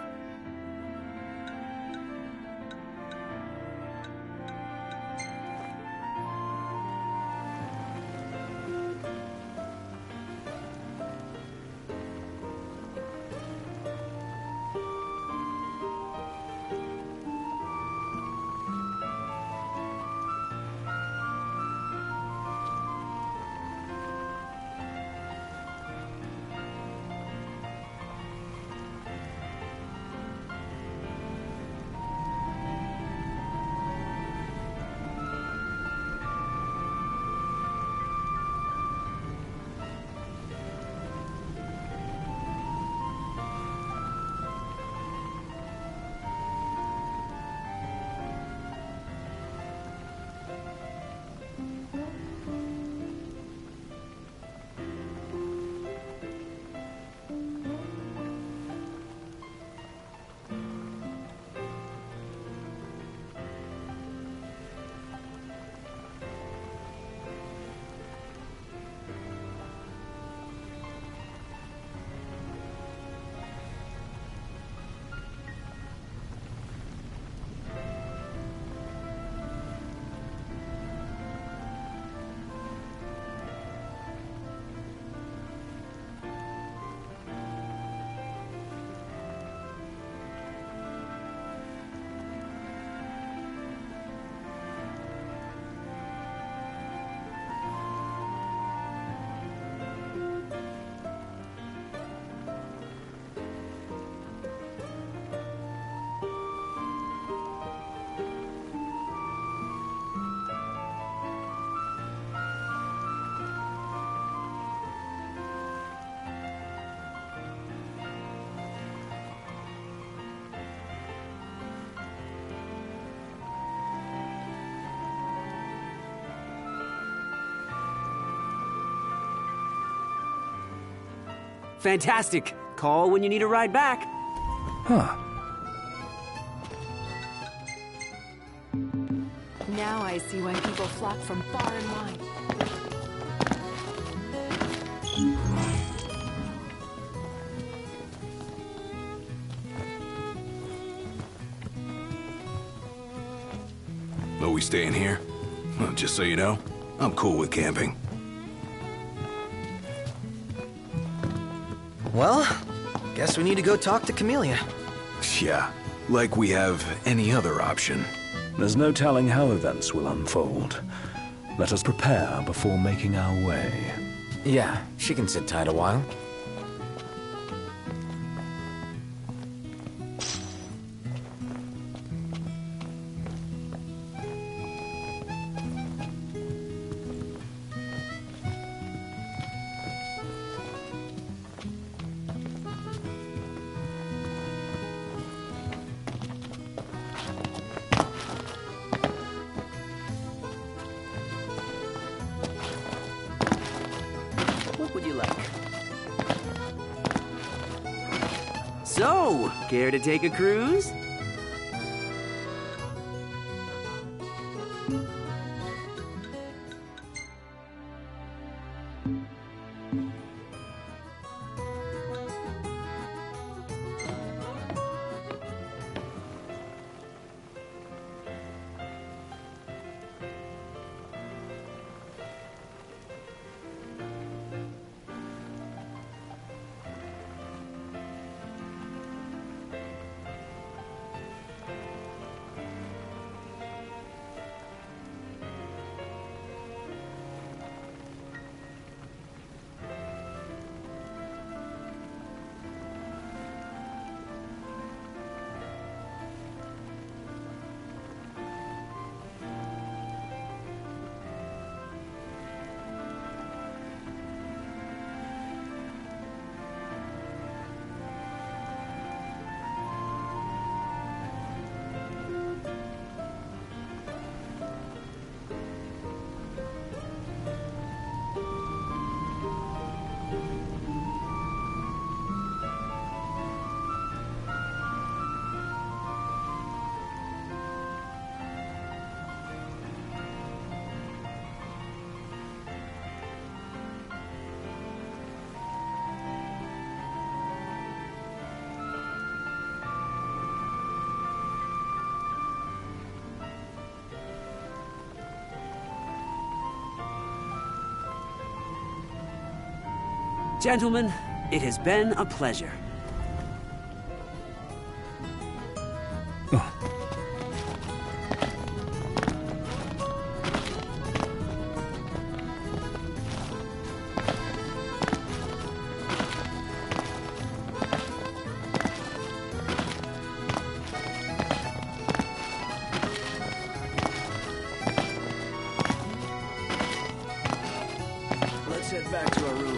Fantastic. Call when you need a ride back. Huh. Now I see why people flock from far and wide. Are we staying here? Well, just so you know, I'm cool with camping. Well, guess we need to go talk to Camellia. Yeah, like we have any other option. There's no telling how events will unfold. Let us prepare before making our way. Yeah, she can sit tight a while. What would you like? So, care to take a cruise? Gentlemen, it has been a pleasure. Let's head back to our room.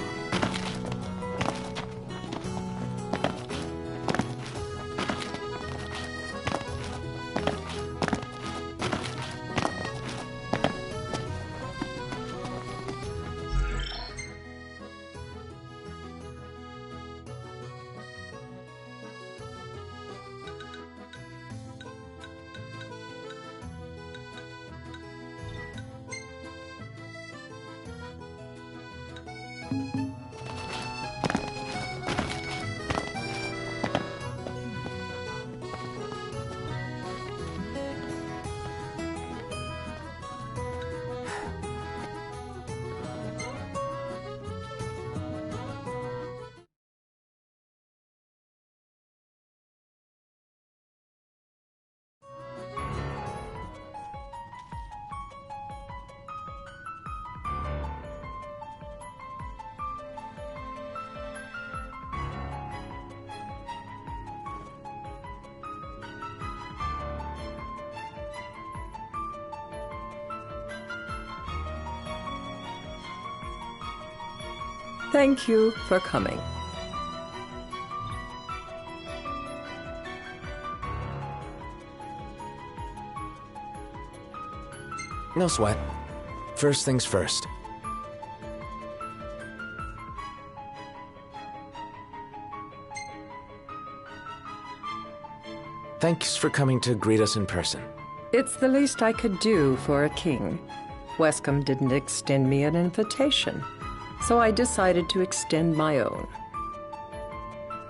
Thank you for coming. No sweat. First things first. Thanks for coming to greet us in person. It's the least I could do for a king. Wescombe didn't extend me an invitation, so I decided to extend my own.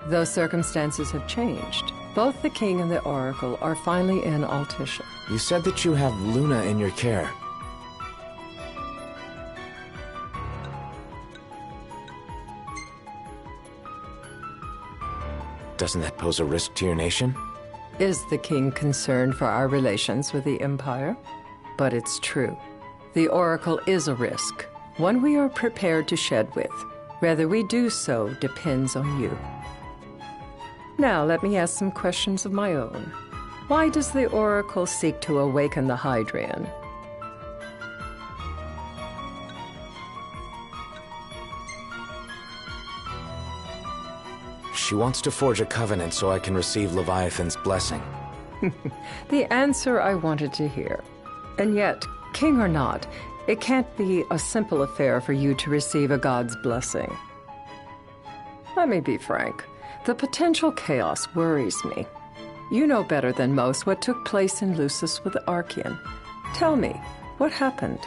Though circumstances have changed, both the king and the oracle are finally in Altissia. You said that you have Luna in your care. Doesn't that pose a risk to your nation? Is the king concerned for our relations with the Empire? But it's true. The oracle is a risk, one we are prepared to shed with. Whether we do so depends on you. Now let me ask some questions of my own. Why does the oracle seek to awaken the Hydrian? She wants to forge a covenant so I can receive Leviathan's blessing. The answer I wanted to hear. And yet, king or not, it can't be a simple affair for you to receive a god's blessing. Let me be frank. The potential chaos worries me. You know better than most what took place in Lucis with Archean. Tell me, what happened?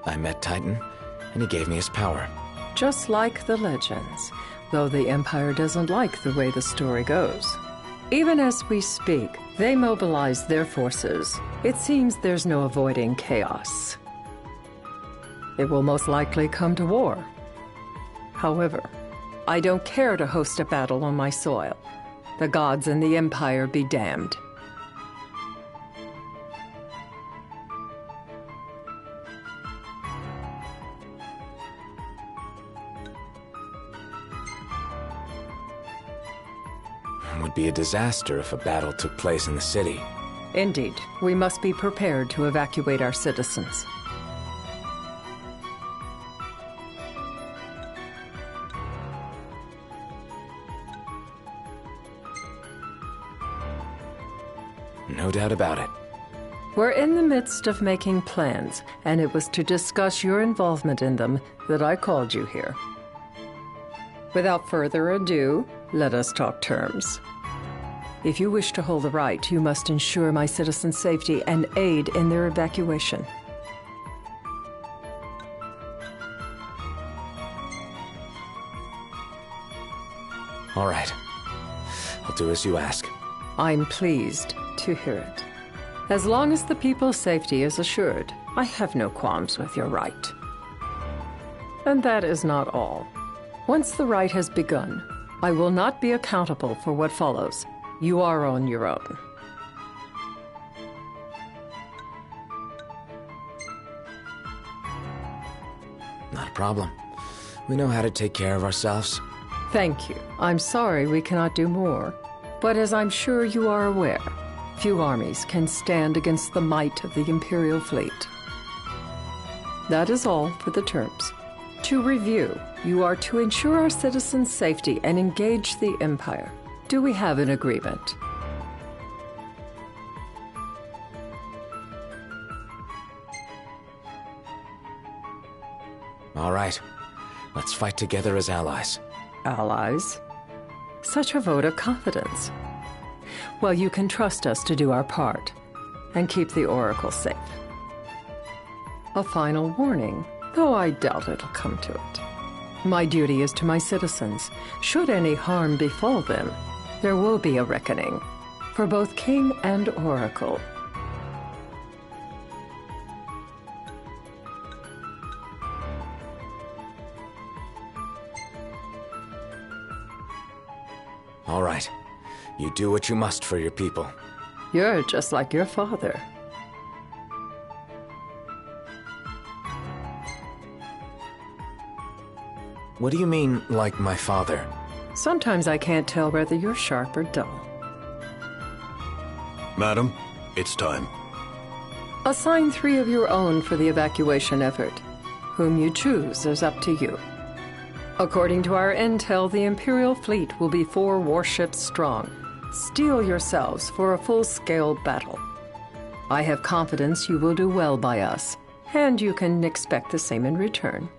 I met Titan, and he gave me his power. Just like the legends, though the Empire doesn't like the way the story goes. Even as we speak, they mobilize their forces. It seems there's no avoiding chaos. It will most likely come to war. However, I don't care to host a battle on my soil. The gods and the Empire be damned. It would be a disaster if a battle took place in the city. Indeed, we must be prepared to evacuate our citizens. No doubt about it. We're in the midst of making plans, and it was to discuss your involvement in them that I called you here. Without further ado, let us talk terms. If you wish to hold the right, you must ensure my citizens' safety and aid in their evacuation. All right. I'll do as you ask. I'm pleased to hear it. As long as the people's safety is assured, I have no qualms with your right. And that is not all. Once the rite has begun, I will not be accountable for what follows. You are on your own. Not a problem. We know how to take care of ourselves. Thank you. I'm sorry we cannot do more. But as I'm sure you are aware, few armies can stand against the might of the Imperial fleet. That is all for the terms. To review, you are to ensure our citizens' safety and engage the Empire. Do we have an agreement? All right. Let's fight together as allies. Allies? Such a vote of confidence. Well, you can trust us to do our part and keep the Oracle safe. A final warning, though I doubt it'll come to it. My duty is to my citizens. Should any harm befall them, there will be a reckoning for both King and Oracle. All right. You do what you must for your people. You're just like your father. What do you mean, like my father? Sometimes I can't tell whether you're sharp or dull. Madam, it's time. Assign 3 of your own for the evacuation effort. Whom you choose is up to you. According to our intel, the Imperial fleet will be 4 warships strong. Steel yourselves for a full-scale battle. I have confidence you will do well by us, and you can expect the same in return.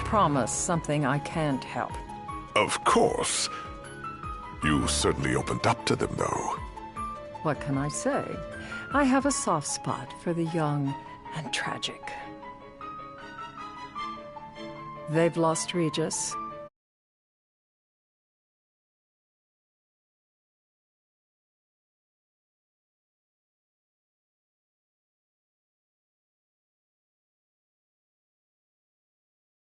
promise something I can't help. Of course. You certainly opened up to them, though. What can I say? I have a soft spot for the young and tragic. They've lost Regis,